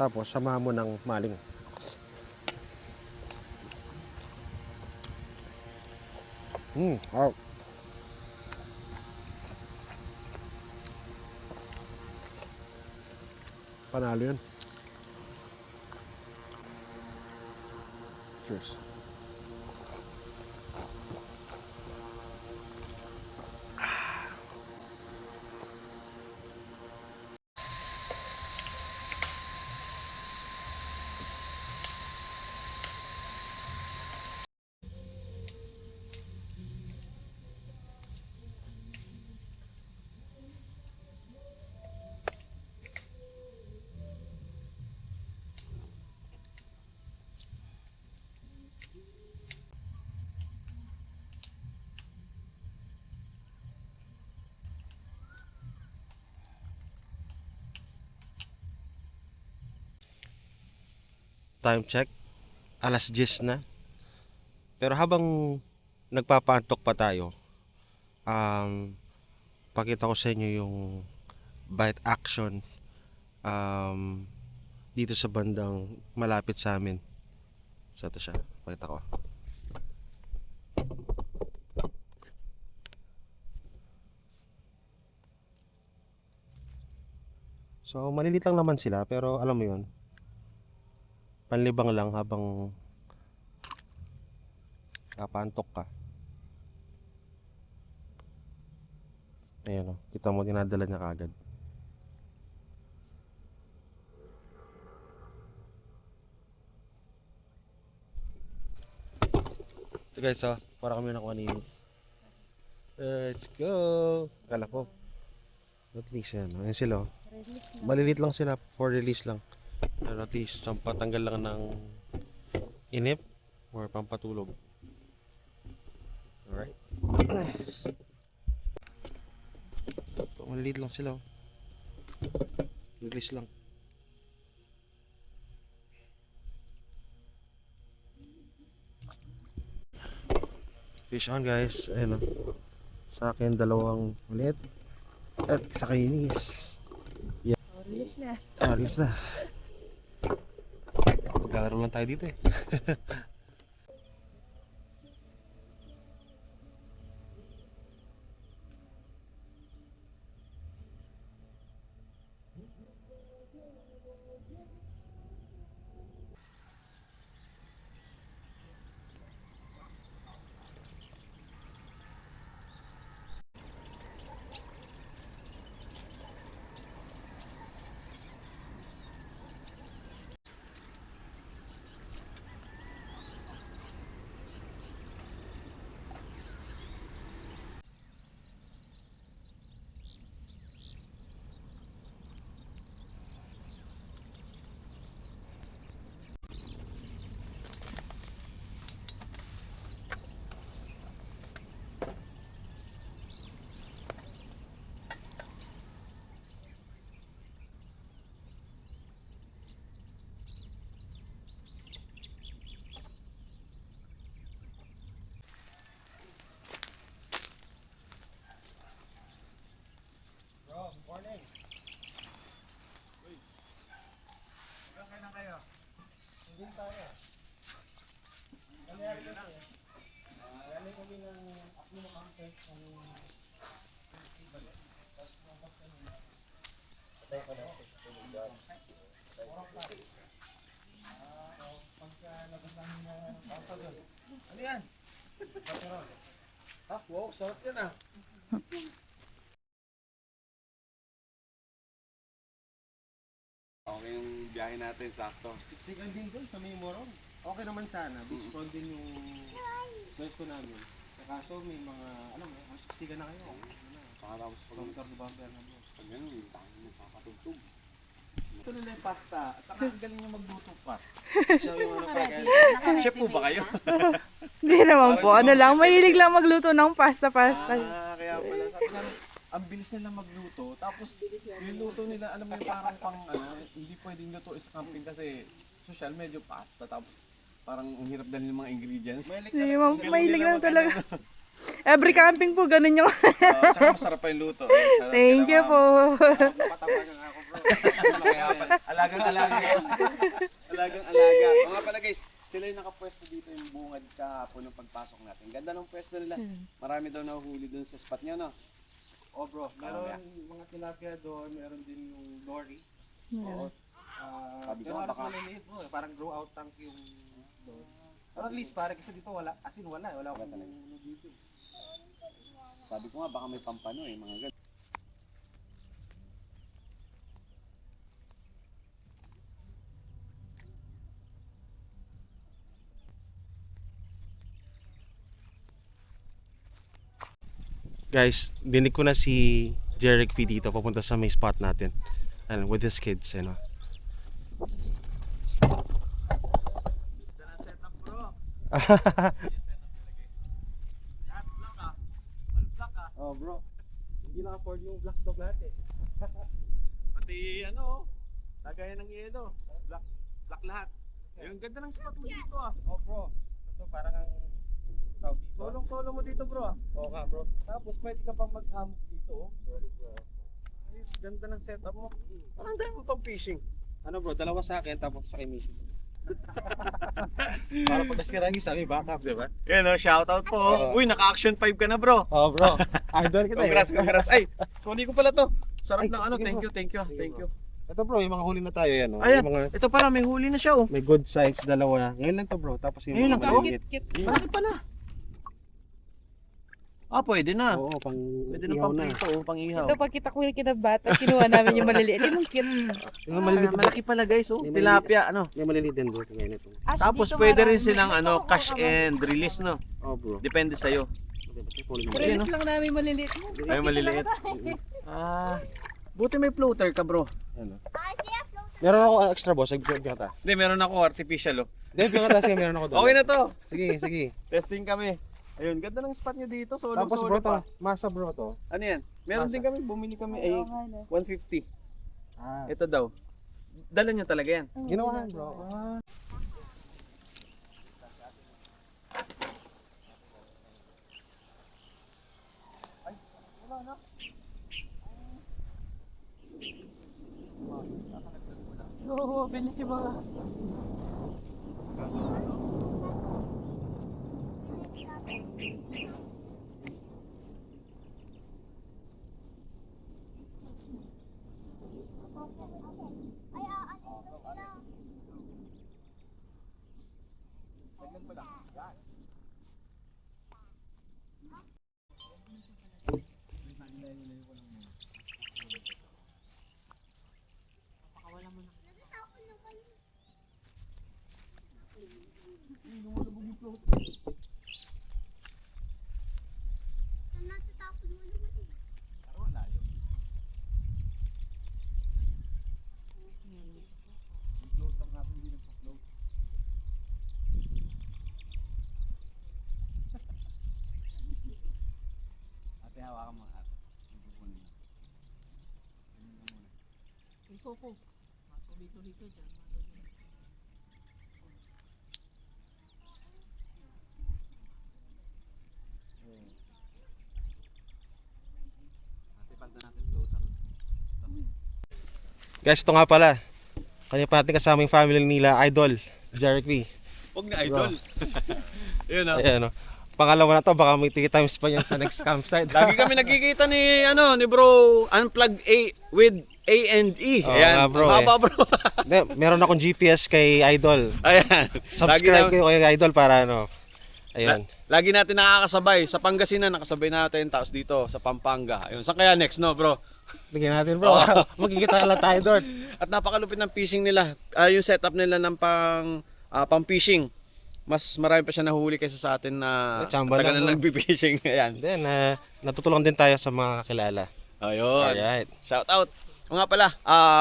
Speaker 1: Tapos, samahan mo ng maling. Wow. Panalo yun. Cheers. Time check, alas 10 na. Pero habang nagpapaantok pa tayo, pakita ko sa inyo yung bite action dito sa bandang malapit sa amin. So ito siya, pakita ko. So malilit lang naman sila, pero alam mo yun, panlibang lang habang kapantok ka. Ayan o, kita mo, dinadala niya kagad. Ito guys, para kami nakuha ni Eunice. Let's go. Kala ko. At least yan. Ayan sila. Oh. Malilit lang sila for release lang. Pero at least pampatanggal lang ng inip or pampatulog. Alright. Malilit lang sila. Oh. Release lang. Fish on guys. Ayun o. Sa akin dalawang ulit. At sa kainis.
Speaker 2: Release na.
Speaker 1: Release na. Maglalaro lang tayo dito eh. Wow, sarap yan ah.
Speaker 3: Okay yung biyahe natin, sakto.
Speaker 1: Siksikan din doon sa may Morong. Okay naman sana. Beach front din yung gusto namin. Kaso may mga, alam mo, siksikan na kayo.
Speaker 3: Saka tapos pag
Speaker 1: Pagkakar na bumper na mo.
Speaker 3: pag ganun, yung tangan mo papatugtog. Ito nila yung pasta. At saka ang galing nyo magluto pa.
Speaker 1: Siya yung ano pa guys.
Speaker 3: Chef po ba kayo?
Speaker 2: Hindi naman po. Ano lang, mahilig lang magluto ng pasta-pasta.
Speaker 3: Kaya pala sabi namin, ang bilis nila magluto. Tapos yung luto nila, alam mo yung parang pang ano, hindi pwedeng luto is camping kasi social, medyo pasta. Tapos parang ang hirap dalhin ng mga ingredients.
Speaker 2: Hindi naman po, mahilig lang talaga. Every camping po, ganun yung...
Speaker 3: Tsaka masarap pa yung luto.
Speaker 2: Thank you po.
Speaker 1: Patapag nga ako bro.
Speaker 3: Kaya pala, alagang-alaga. Alagang-alaga. O nga pala guys, sila yung nakapwesto dito yung bungad kahapon ng pagpasok natin. Ganda ng pwesto nila. Marami daw nahuhuli dun sa spot niya, no?
Speaker 1: Oh bro, meron mga tilapia doon, meron din yung dory. Oo.
Speaker 3: Sabi ko
Speaker 1: Pero
Speaker 3: nga,
Speaker 1: halos
Speaker 3: baka-
Speaker 1: maliliit bro, parang grow out tank yung doon. Pero at least pare kasi dito wala, as in wala akong
Speaker 3: talaga.
Speaker 1: ano dito.
Speaker 3: Sabi ko nga, baka may pampano eh, mga ganun.
Speaker 1: Guys, dinig ko na si Jeric P dito papunta sa may spot natin. And with his kids, you know.
Speaker 3: Ganda ng setup bro. Lahat black ah. All black ah.
Speaker 1: Oh bro, hindi na afford yung black dog lahat eh.
Speaker 3: Pati ano, lagayan ng yelo. Black, black lahat. Yung ganda ng spot mo dito ah.
Speaker 1: Oh bro, ito parang ang tawag dito.
Speaker 3: Solong-solo mo dito bro ah.
Speaker 1: Oo nga bro.
Speaker 3: Tapos pwede ka pang mag-hammock dito oh. Ayos, ganda ng setup mo. Parang dahil mo pang fishing.
Speaker 1: Ano bro, dalawa sa akin tapos sa kay Mrs. Para pag nasira niyo sa amin, backup, di ba?
Speaker 3: Yan oh, shoutout po. Uy, naka-action 5 ka na bro.
Speaker 1: Oh bro, idol kita
Speaker 3: Congrats. Ay, sorry ko pala to. Sarap
Speaker 1: Ay,
Speaker 3: ng ano,
Speaker 1: sige,
Speaker 3: thank
Speaker 1: bro.
Speaker 3: you.
Speaker 1: Sige,
Speaker 3: Thank
Speaker 1: bro.
Speaker 3: you.
Speaker 1: Ito bro, yung mga huli na tayo yan. Oh.
Speaker 3: Ayan,
Speaker 1: Yung mga,
Speaker 3: ito pala, may huli na siya oh.
Speaker 1: may good size, dalawa. Ngayon lang to bro, tapos yung
Speaker 3: Ngayon
Speaker 1: mga
Speaker 3: lang to?
Speaker 1: maliliit.
Speaker 3: Marami pala. Ah, pwede na.
Speaker 1: Oo, pang
Speaker 3: Pwede na
Speaker 1: ihaw
Speaker 3: pang
Speaker 1: na.
Speaker 3: prito oh, pang ihaw.
Speaker 2: Ito, pagkita ko yung kinabata, kinuha namin yung maliliit. Yung cute.
Speaker 1: Yung maliliit,
Speaker 3: Malaki pala guys oh,
Speaker 1: May
Speaker 3: tilapia ano.
Speaker 1: yung maliliit din bro, ngayon ito.
Speaker 3: Tapos pwede rin silang ano, cash and release no.
Speaker 1: Oh bro.
Speaker 3: Depende sa'yo.
Speaker 5: Release lang namin maliliit mo.
Speaker 3: Ay, maliliit. Buti may floater ka, bro.
Speaker 1: Ano?
Speaker 6: Siya float.
Speaker 1: Meron ako extra boss, bigyan kita.
Speaker 3: Hindi, meron ako artificial, oh.
Speaker 1: Hindi, bigyan kita kasi meron ako doon.
Speaker 3: Okay na to.
Speaker 1: Sige, sige.
Speaker 3: Testing kami. Ayun, ganda ng spot niya dito.
Speaker 1: Tapos
Speaker 3: Solo
Speaker 1: bro, to,
Speaker 3: pa.
Speaker 1: masa bro to.
Speaker 3: Ano yan? Meron din kami, bumili kami ay 150.
Speaker 1: Ah,
Speaker 3: Ito daw. Dala niya talaga yan.
Speaker 1: ginawa bro.
Speaker 5: Oo, bilis yung mga.
Speaker 6: Ay, ano sila? Saan natatapon mo naman eh?
Speaker 3: Ate, hawakan mo.
Speaker 5: Koko. Matuloy-tuloy ka dyan.
Speaker 1: Guys, ito nga pala. Kanya pa natin kasama yung family nila, Idol, Jarek V.
Speaker 3: Huwag na idol. Yun, oh.
Speaker 1: Ayan, no. Pangalawa na to, baka may 3 times pa yan sa next campsite.
Speaker 3: Lagi kami nagkikita ni bro Unplug A with A&E.
Speaker 1: Oo
Speaker 3: Ayan,
Speaker 1: nga, bro,
Speaker 3: haba bro.
Speaker 1: Hindi, meron akong GPS kay Idol.
Speaker 3: Ayan.
Speaker 1: Subscribe
Speaker 3: Lagi,
Speaker 1: kayo kay Idol para ano. Ayun.
Speaker 3: lagi natin nakakasabay. Sa Pangasinan, nakasabay natin. Tapos dito, sa Pampanga. Ayun, saan kaya next, no bro?
Speaker 1: Tingnan natin bro. Magkikita lang tayo doon.
Speaker 3: At napakalupit ng fishing nila. Yung setup nila ng pang fishing. Mas marami pa siya nahuli kaysa sa atin na
Speaker 1: Tsamba
Speaker 3: tagal
Speaker 1: lang,
Speaker 3: na
Speaker 1: bro.
Speaker 3: nagbi-fishing. Ayan.
Speaker 1: Then, natutulungan din tayo sa mga kakilala.
Speaker 3: Ayun.
Speaker 1: Alright.
Speaker 3: Shout out. O nga pala,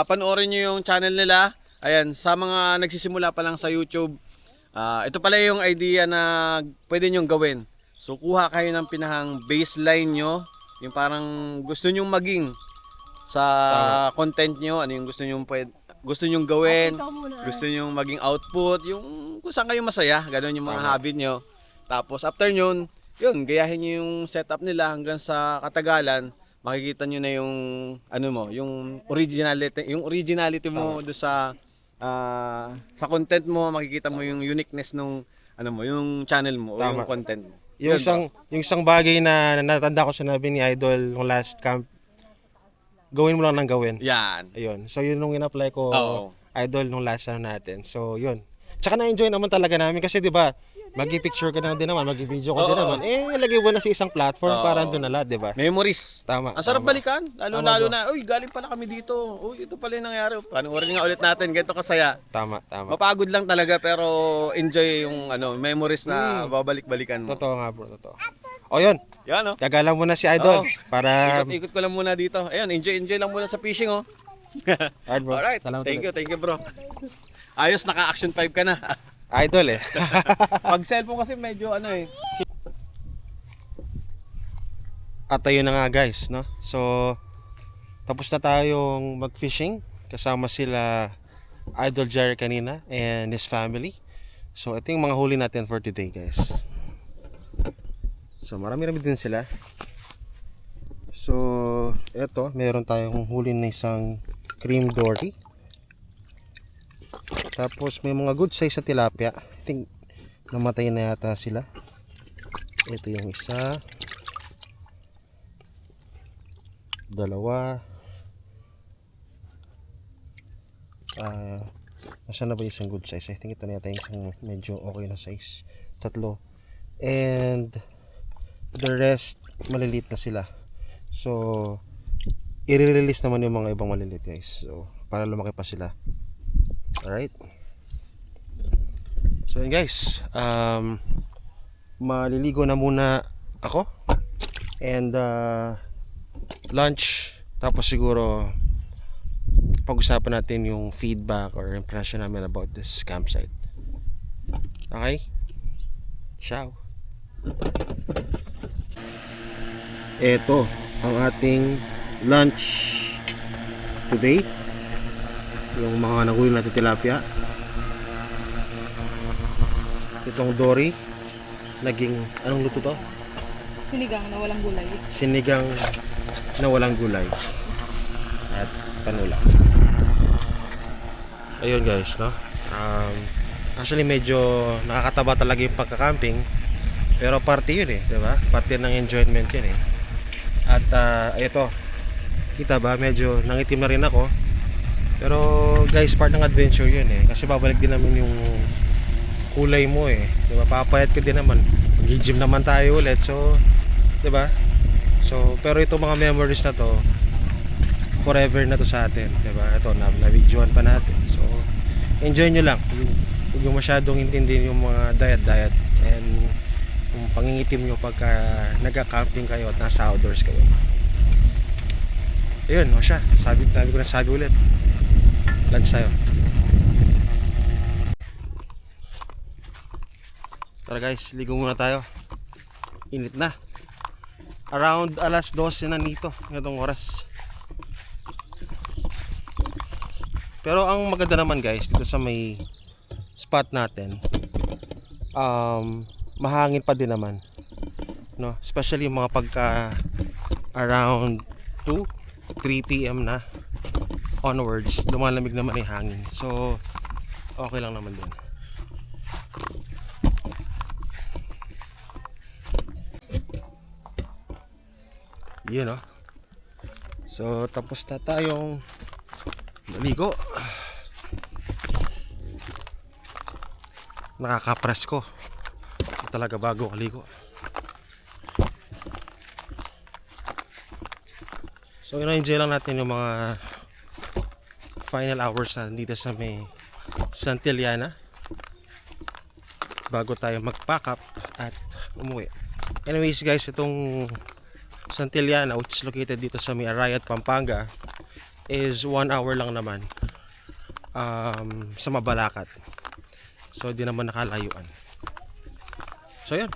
Speaker 3: panoorin nyo yung channel nila. Ayan, sa mga nagsisimula pa lang sa YouTube. Ito pala yung idea na pwede nyong gawin. So kuha kayo ng pinahang baseline nyo. Yung parang gusto nyong maging sa content nyo. Ano yung gusto nyong gawin. Gusto nyong maging output. Yung kung saan kayo masaya. Ganon yung mga habit nyo. Tapos after yun, gayahin nyo yung setup nila hanggang sa katagalan. Makikita nyo na yung ano mo, yung originality mo do sa content mo, makikita mo yung uniqueness nung yung channel mo o
Speaker 1: Tama.
Speaker 3: yung content mo.
Speaker 1: Yung isang bagay na natanda ko sinabi ni Idol ng last camp, gawin mo lang ng gawin.
Speaker 3: Yan.
Speaker 1: Ayun. So yun nung in-apply ko
Speaker 3: Oo.
Speaker 1: Idol nung last ano natin. So yun. Tsaka na-enjoy naman talaga namin kasi 'di ba? Magi-picture ka na din naman, magi-video ka din naman. Ilagay mo na sa isang platform para doon na lahat, 'di ba?
Speaker 3: Memories.
Speaker 1: Tama.
Speaker 3: Ang sarap
Speaker 1: tama.
Speaker 3: balikan. Lalo na, uy, galing pala kami dito. Uy, ito pala yung nangyari. Panoorin nga ulit natin. Ganito kasaya.
Speaker 1: Tama.
Speaker 3: Mapagod lang talaga pero enjoy yung memories na babalik-balikan mo.
Speaker 1: Totoo nga, bro, totoo. O yun,
Speaker 3: Yan, oh.
Speaker 1: gagala mo na si Idol para
Speaker 3: Ikot-ikot ko lang muna dito. Ayun, enjoy lang muna sa fishing, oh.
Speaker 1: Alright, bro.
Speaker 3: Alright,
Speaker 1: Salamat
Speaker 3: thank
Speaker 1: ulit.
Speaker 3: you bro. Ayos, naka-action 5 ka na.
Speaker 1: Idol eh.
Speaker 3: Pag cellphone kasi medyo
Speaker 1: At ayun na nga guys, no? So, tapos na tayong mag-fishing. Kasama sila Idol Jerry kanina and his family. So, ito yung mga huli natin for today guys. So, marami-rami din sila. So, eto, meron tayong huli na isang cream dory. Tapos, may mga good size sa tilapia. I think, namatay na yata sila. Ito yung isa. Dalawa. Nasaan na ba isang good size? I think ito na yata yung isang medyo okay na size. 3. And the rest maliliit na sila. So i-release naman yung mga ibang maliliit guys. So para lumaki pa sila. Alright. So yun guys, maliligo na muna ako. And lunch. Tapos siguro pag-usapan natin yung feedback or impression namin about this campsite. Okay? Ciao. Ito ang ating lunch today. Yung mga nahuli natin tilapia. Itong dory. Naging, anong luto to?
Speaker 5: Sinigang na walang gulay.
Speaker 1: Sinigang na walang gulay. At panula. Ayun guys, no? Actually medyo nakakataba talaga yung pagka-camping. Pero parte yun eh, diba? Parte ng enjoyment yun eh. At ito, kita ba? Medyo nangitim na rin ako. Pero guys, part ng adventure yun eh. Kasi babalik din naman yung kulay mo eh. Diba? Papayat ka din naman. Mag-gym naman tayo ulit. So, diba? So, pero itong mga memories na to, forever na to sa atin. Diba? Ito, na-videoan pa natin. So, enjoy nyo lang. Huwag yung masyadong intindihin yung mga diet and yung pangingitim nyo pagka nagka-camping kayo at nasa outdoors kayo. Ayun, o siya. Sabi ko na sabi ulit. Lunch tayo. Tara guys, ligo muna tayo. Init na. Around alas 12 na nito, ngayong oras. Pero ang maganda naman guys, dito sa may spot natin, mahangin pa din naman, no? Especially yung mga pagka around 2, 3 p.m. na onwards, lumalamig naman yung hangin. So, okay lang naman din. Yun, no? So, tapos na tayong maligo. Nakaka-presko talaga bago kaligo. So ina-enjoy lang natin yung mga final hours na dito sa may Santillana bago tayo mag-pack up at umuwi. Anyways guys, itong Santillana, which is located dito sa may Arayat, Pampanga, is 1 hour lang naman sa Mabalacat. So di naman nakalayuan. So yun,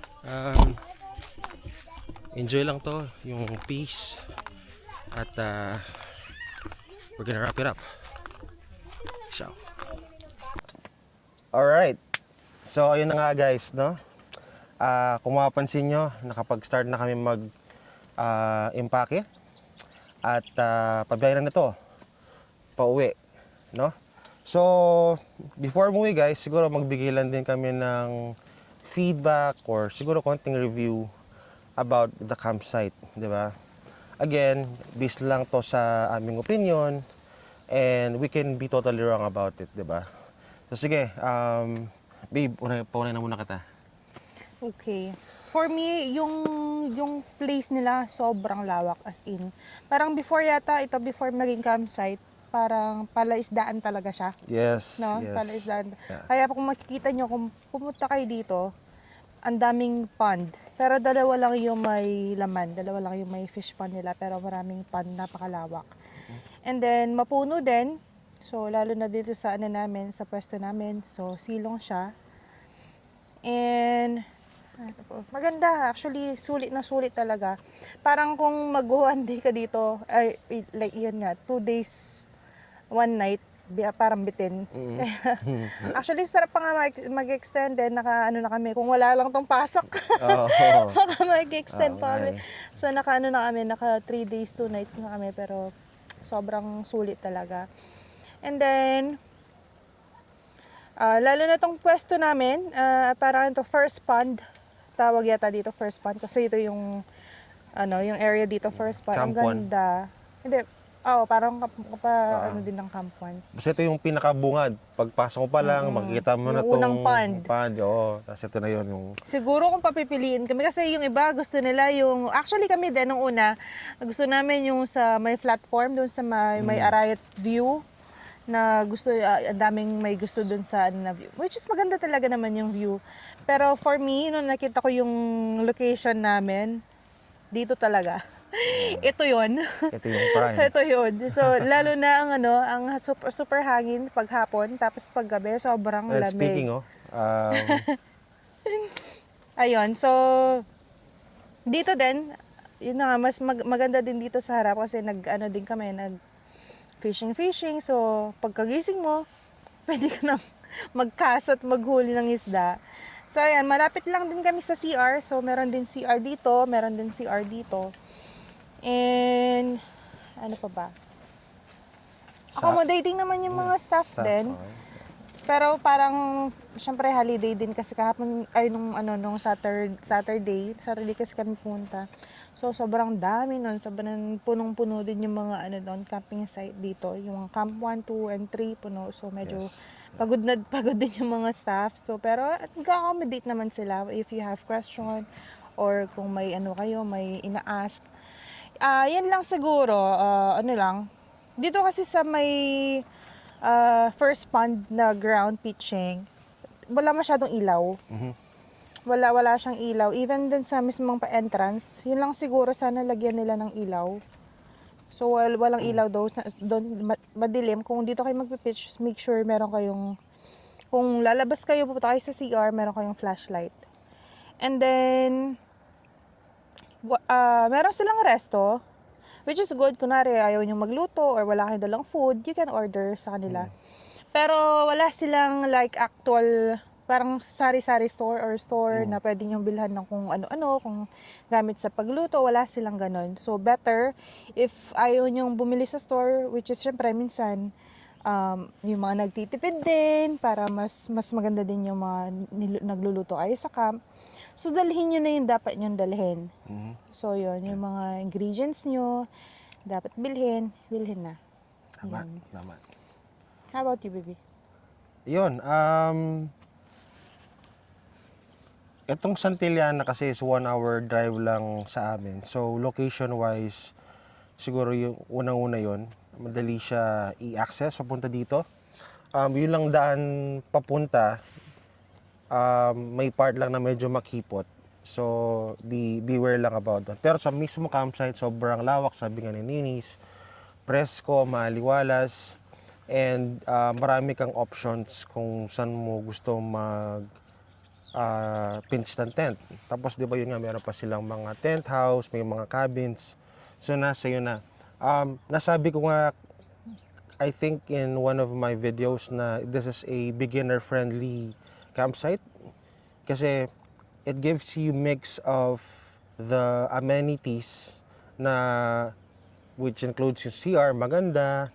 Speaker 1: enjoy lang to, yung peace. At we're gonna wrap it up. Ciao. Alright, so ayun na nga guys, no? Kung mapapansin nyo, nakapag-start na kami mag-impake. At pabiyahe na ito pauwi, no? So before umuwi guys, siguro magbigay lang din kami ng feedback or siguro konting review about the campsite, di ba? Again, based lang to sa aming opinion and we can be totally wrong about it, di ba? So sige, babe, paunay na muna kita.
Speaker 2: Okay. For me, yung place nila sobrang lawak, as in. Parang before maging campsite, parang palaisdaan talaga siya.
Speaker 1: Yes,
Speaker 2: No?
Speaker 1: yes.
Speaker 2: Palaisdaan.
Speaker 1: Yeah.
Speaker 2: Kaya kung makikita nyo, kung pumunta kayo dito, ang daming pond. Pero dalawa lang yung may laman. Dalawa lang yung may fish pond nila. Pero maraming pond, napakalawak. And then, mapuno din. So, lalo na dito sa namin, sa pwesto namin. So, silong siya. And maganda, actually, sulit na sulit talaga. Parang kung mag-one day ka dito, ay, like yun nga, 2 days, 1 night, parang bitin. Actually, sarap pa nga mag-extend din, naka-ano na kami, kung wala lang tong pasok, baka mag-extend pa kami. So, naka-ano na kami, naka 3 days, 2 nights na kami, pero sobrang sulit talaga. And then, lalo na tong pwesto namin, parang ito first pond, tawag yata dito first pond kasi ito yung yung area dito first pond. Ang
Speaker 1: Camp one.
Speaker 2: ganda. Hindi, parang ano din ng Camp 1.
Speaker 1: Kasi ito yung pinakabungad. Pagpasok mo pa lang, makikita mo na
Speaker 2: Yung
Speaker 1: tong
Speaker 2: unang pond.
Speaker 1: Oo, tapos ito na yun yung
Speaker 2: Siguro kung papipiliin kami kasi yung iba gusto nila yung actually kami din nung una gusto namin yung sa may platform doon sa may Arayat view. na gusto, ang daming may gusto dun sa ano, na view. Which is maganda talaga naman yung view. Pero for me, nung nakita ko yung location namin, dito talaga. Ito yon.
Speaker 1: Ito yung prime.
Speaker 2: Ito yun. So, lalo na ang ang super, super hangin paghapon, tapos paggabi, sobrang
Speaker 1: And
Speaker 2: lamig.
Speaker 1: speaking
Speaker 2: Ayun, so, dito din, yun na nga, mas maganda din dito sa harap kasi din kami, fishing. So, pagkagising mo, pwede ka nang magkasa at maghuli ng isda. So, ayan, malapit lang din kami sa CR. So, meron din CR dito, meron din CR dito. And, ano pa ba? Accommodating naman yung mga staff din. Pero parang, syempre holiday din kasi kahapon, nung Saturday kasi kami punta. So, sobrang dami nun. Sobrang punong-puno din yung mga doon, camping site dito. Yung Camp 1, 2, and 3 puno. So, medyo pagod din yung mga staff. So, pero nag-accommodate naman sila if you have question or kung may kayo, may ina-ask. Yan lang siguro, dito kasi sa may first pond na ground pitching, wala masyadong ilaw. Wala siyang ilaw. Even dun sa mismong pa-entrance, yun lang siguro sana lagyan nila ng ilaw. So, walang ilaw doon, madilim. Kung dito kayo magpipitch, make sure meron kayong, kung lalabas kayo, pupunta kayo sa CR, meron kayong flashlight. And then, meron silang resto, which is good. Kunwari, ayaw nyo magluto or wala kayong dalang food, you can order sa kanila. Pero wala silang like actual, parang sari-sari store or store na pwede nyo bilhan ng kung ano-ano, kung gamit sa pagluto, wala silang ganon. So, better, if ayaw nyo bumili sa store, which is syempre minsan, yung mga nagtitipid din, para mas maganda din yung mga nagluluto ayo sa camp. So, dalhin nyo na yung dapat nyo dalhin. So, yun, yung mga ingredients nyo, dapat bilhin na.
Speaker 1: Tama.
Speaker 2: How about you, baby?
Speaker 1: Yun, itong Santillana kasi is 1 hour drive lang sa amin. So, location-wise, siguro yung unang-una yun. Madali siya i-access papunta dito. Yun lang daan papunta, may part lang na medyo makipot. So, beware lang about that. Pero sa mismo campsite, sobrang lawak, sabi nga ni Ninis, presko, maliwalas, and marami kang options kung saan mo gusto pitch ng tent. Tapos, di ba yun nga, meron pa silang mga tent house, may mga cabins. So, nasa yun na. Nasabi ko nga, I think in one of my videos na this is a beginner-friendly campsite. Kasi, it gives you mix of the amenities na which includes yung CR, maganda,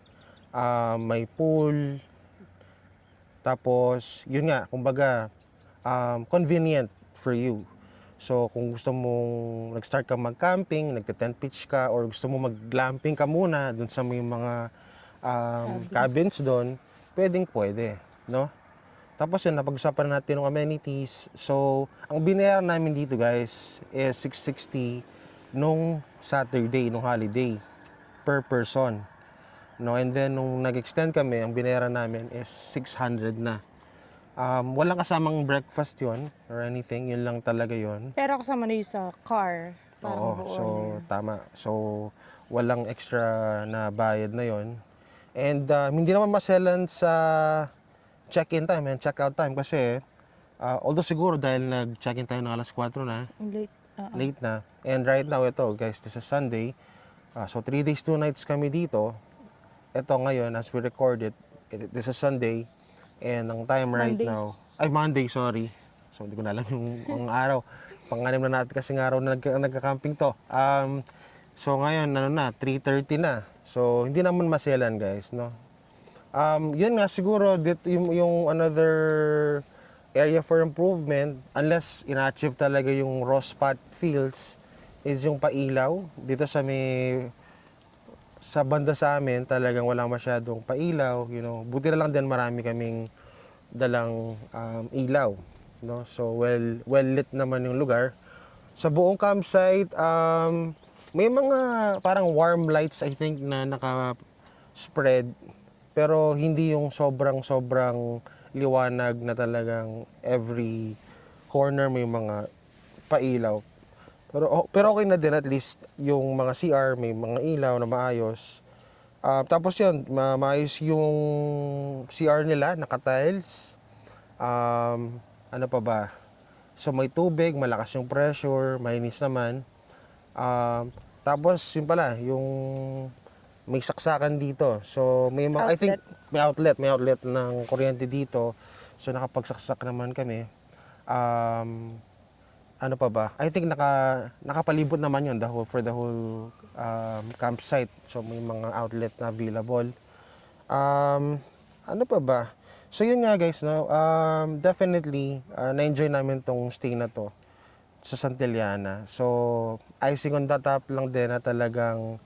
Speaker 1: may pool, tapos yun nga, kumbaga convenient for you. So kung gusto mong nag-start ka mag-camping, nagte-tent pitch ka, or gusto mo mag-glamping ka muna dun sa may mga cabins doon, pwede, no? Tapos yun, napag-usapan natin ng amenities. So, ang binayaran namin dito guys is $660 nung Saturday, nung holiday, per person. No? And then, nung nag-extend kami, ang binayaran namin is $600 na. Walang kasamang breakfast yon or anything, yun lang talaga yon.
Speaker 2: Pero kasama na yun sa car. Parang buo
Speaker 1: So,
Speaker 2: na.
Speaker 1: tama. So, walang extra na bayad na yon. And hindi naman maselan sa check-in time and check-out time kasi although siguro dahil nag-check-in tayo ng alas 4 na, late na. And right now, ito guys, this is Sunday. So 3 days, 2 nights kami dito. Ito ngayon, as we record it, this is Sunday. And ang time right now, Monday, sorry. So hindi ko na alam yung araw. Pang-anim na natin kasing araw na nagka-camping to. So ngayon, 3:30 na. So hindi naman maselan guys, no? Yun nga siguro yung another area for improvement, unless ina-achieve talaga yung raw spot feels, is yung pailaw. Dito sa banda sa amin, talagang wala masyadong pailaw, Buti na lang din marami kaming dalang ilaw, no? So well lit naman yung lugar. Sa buong campsite, may mga parang warm lights I think na naka-spread pero hindi yung sobrang liwanag na talagang every corner may mga pailaw. Pero okay na din, at least yung mga CR may mga ilaw na maayos. Tapos yun, maayos yung CR nila, naka-tiles. Ano pa ba? So may tubig, malakas yung pressure, malinis naman. Tapos yun pala, yung may saksakan dito. So may mga, I think may outlet ng kuryente dito. So nakapagsaksak naman kami. Ano pa ba? I think nakapalibot naman yun for the whole campsite. So may mga outlet na available. Ano pa ba? So yun nga guys, no? Definitely na-enjoy namin tong stay na to sa Santillana. So icing on the top lang din na talagang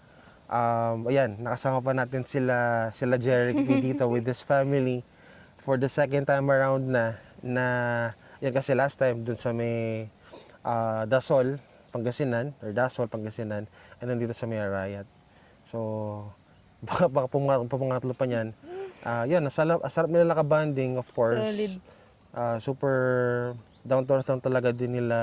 Speaker 1: ayan, nakasama pa natin sila Jeric P dito with his family for the second time around na yan, kasi last time dun sa may Dasol, Pangasinan, and then dito sa may Arayat. So, baka pumangatlo pa niyan. Yun, sarap nila nakabanding, of course.
Speaker 2: Solid.
Speaker 1: Super down to earth lang talaga din nila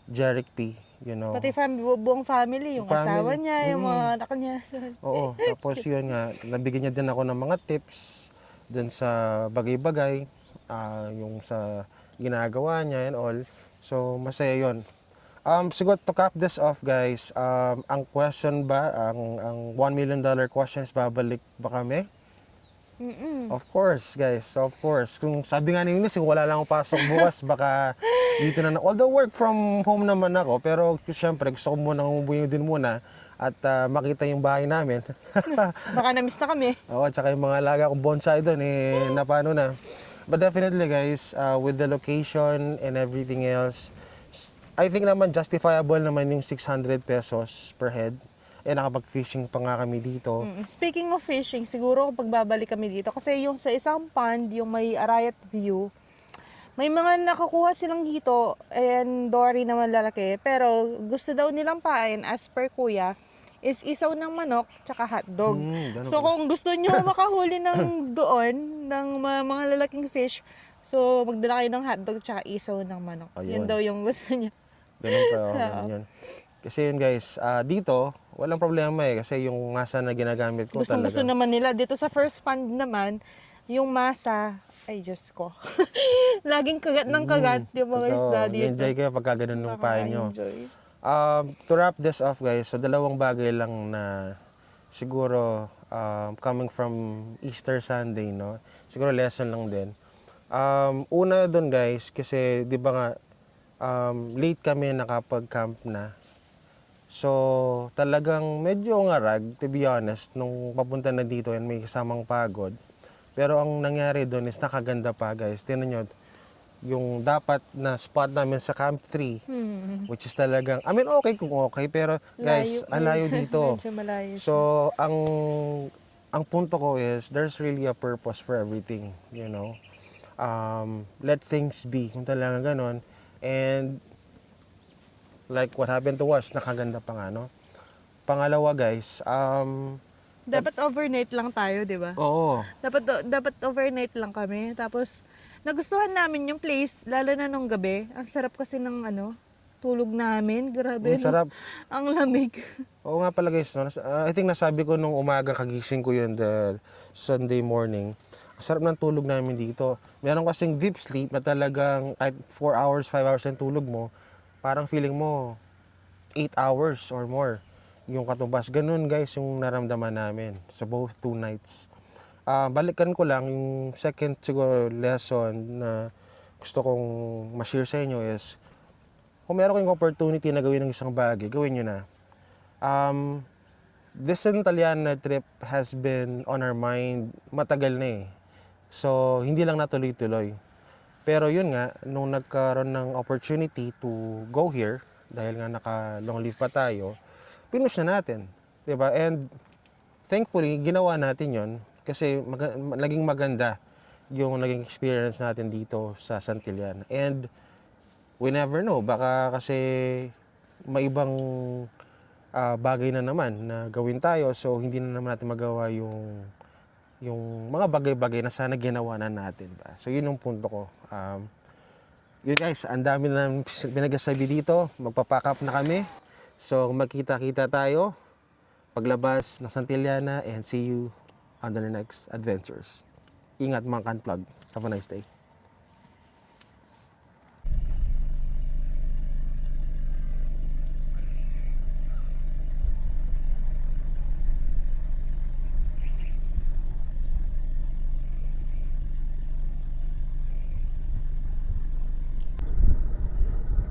Speaker 1: Jeric P, you know.
Speaker 2: Pati buong family, yung asawa niya, yung mga anak niya.
Speaker 1: Oo, tapos yun nga, nabigyan niya din ako ng mga tips dun sa bagay-bagay, yung sa ginagawa niya and all. So, masaya yun. Siguro to cap this off guys, ang question ba, ang $1 million question is babalik ba kami? Of course guys, of course. Kung sabi nga ni Eunice, kung wala lang akong pasok bukas, baka dito na. Although work from home naman ako, pero syempre gusto ko munang umuwi din muna at makita yung bahay namin.
Speaker 2: Baka na-miss na kami.
Speaker 1: Oo, tsaka yung mga alaga kong bonsai doon, napano na. But definitely guys, with the location and everything else, I think naman justifiable naman yung 600 pesos per head. Nakapag-fishing pa nga kami dito.
Speaker 2: Speaking of fishing, siguro kung pagbabalik kami dito, kasi yung sa isang pond, yung may Arayat view, may mga nakakuha silang hito and dory naman lalaki, pero gusto daw nilang pain, as per kuya, is isaw ng manok tsaka hotdog. So kung gusto nyo makahuli ng doon, ng mga lalaking fish, so magdala kayo ng hotdog tsaka isaw ng manok.
Speaker 1: Ayun.
Speaker 2: Yun daw yung gusto niya.
Speaker 1: Ganun pa, ganun yun. Kasi yun guys, dito, walang problema kasi yung masa na ginagamit ko
Speaker 2: Gusto naman nila. Dito sa first pond naman, yung masa, ay Diyos ko. Laging kagat ng kagat yung mga isda dito.
Speaker 1: Enjoy kayo pagka ganun yung pain nyo.
Speaker 2: Nakaka-enjoy.
Speaker 1: To wrap this off guys, so dalawang bagay lang na siguro coming from Easter Sunday, no? Siguro lesson lang din. Una doon guys, kasi di ba nga, late kami nakapag-camp na. So, talagang medyo ngarag, to be honest, nung papunta na dito and may kasamang pagod. Pero ang nangyari doon is nakaganda pa guys. Tingnan nyo, yung dapat na spot namin sa Camp 3, which is talagang, I mean okay kung okay, pero guys, ang layo dito.
Speaker 2: Medyo malayo.
Speaker 1: So, ang punto ko is, there's really a purpose for everything, you know. Let things be, kung talagang ganon. And, like what happened to us, nakaganda pa nga, no? Pangalawa, guys,
Speaker 2: Dapat overnight lang tayo, di ba?
Speaker 1: oo,
Speaker 2: Dapat overnight lang kami. Tapos, nagustuhan namin yung place, lalo na nung gabi. Ang sarap kasi ng tulog namin. Grabe,
Speaker 1: ang sarap.
Speaker 2: Ang lamig.
Speaker 1: Oo nga pala guys, no? I think nasabi ko nung umaga kagising ko yun, the Sunday morning. Ang sarap ng tulog namin dito. Meron kasing deep sleep na talagang kahit 4 hours, 5 hours ng tulog mo, parang feeling mo 8 hours or more yung katubas. Ganun guys yung naramdaman namin sa both 2 nights. Balikan ko lang yung second siguro lesson na gusto kong ma-share sa inyo is kung meron kayong opportunity na gawin ng isang bagay, gawin nyo na. This Santillana trip has been on our mind matagal na eh. So, hindi lang natuloy-tuloy. Pero yun nga, nung nagkaroon ng opportunity to go here, dahil nga naka-long leave pa tayo, pinush na natin. Diba? And thankfully, ginawa natin yon kasi naging maganda yung naging experience natin dito sa Santillana. And we never know, baka kasi may ibang bagay na naman na gawin tayo, so hindi na naman natin magawa yung yung mga bagay-bagay na sana ginawa na natin ba. So yun yung punto ko. Yun guys, ang dami na pinagsasabi dito. Magpapack up na kami. So magkita-kita tayo paglabas ng Santillana, and see you on the next adventures. Ingat mga Ka-Unplug. Have a nice day.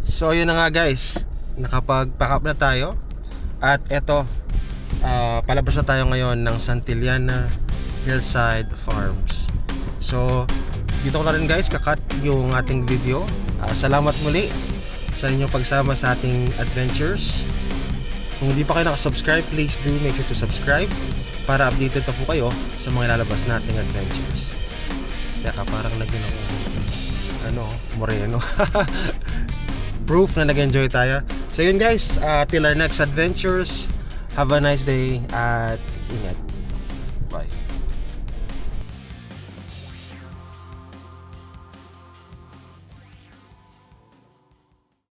Speaker 1: So yun na nga guys, nakapag-pack up na tayo. At eto, palabas na tayo ngayon ng Santillana Hillside Farms. So dito ko na rin guys kakat yung ating video. Salamat muli sa inyong pagsama sa ating adventures. Kung hindi pa kayo nakasubscribe, please do make sure to subscribe para updated pa po kayo sa mga lalabas nating adventures. Teka, parang naging ako moreno. Proof na nag-enjoy tayo. So yun guys, till our next adventures, have a nice day at ingat. Bye.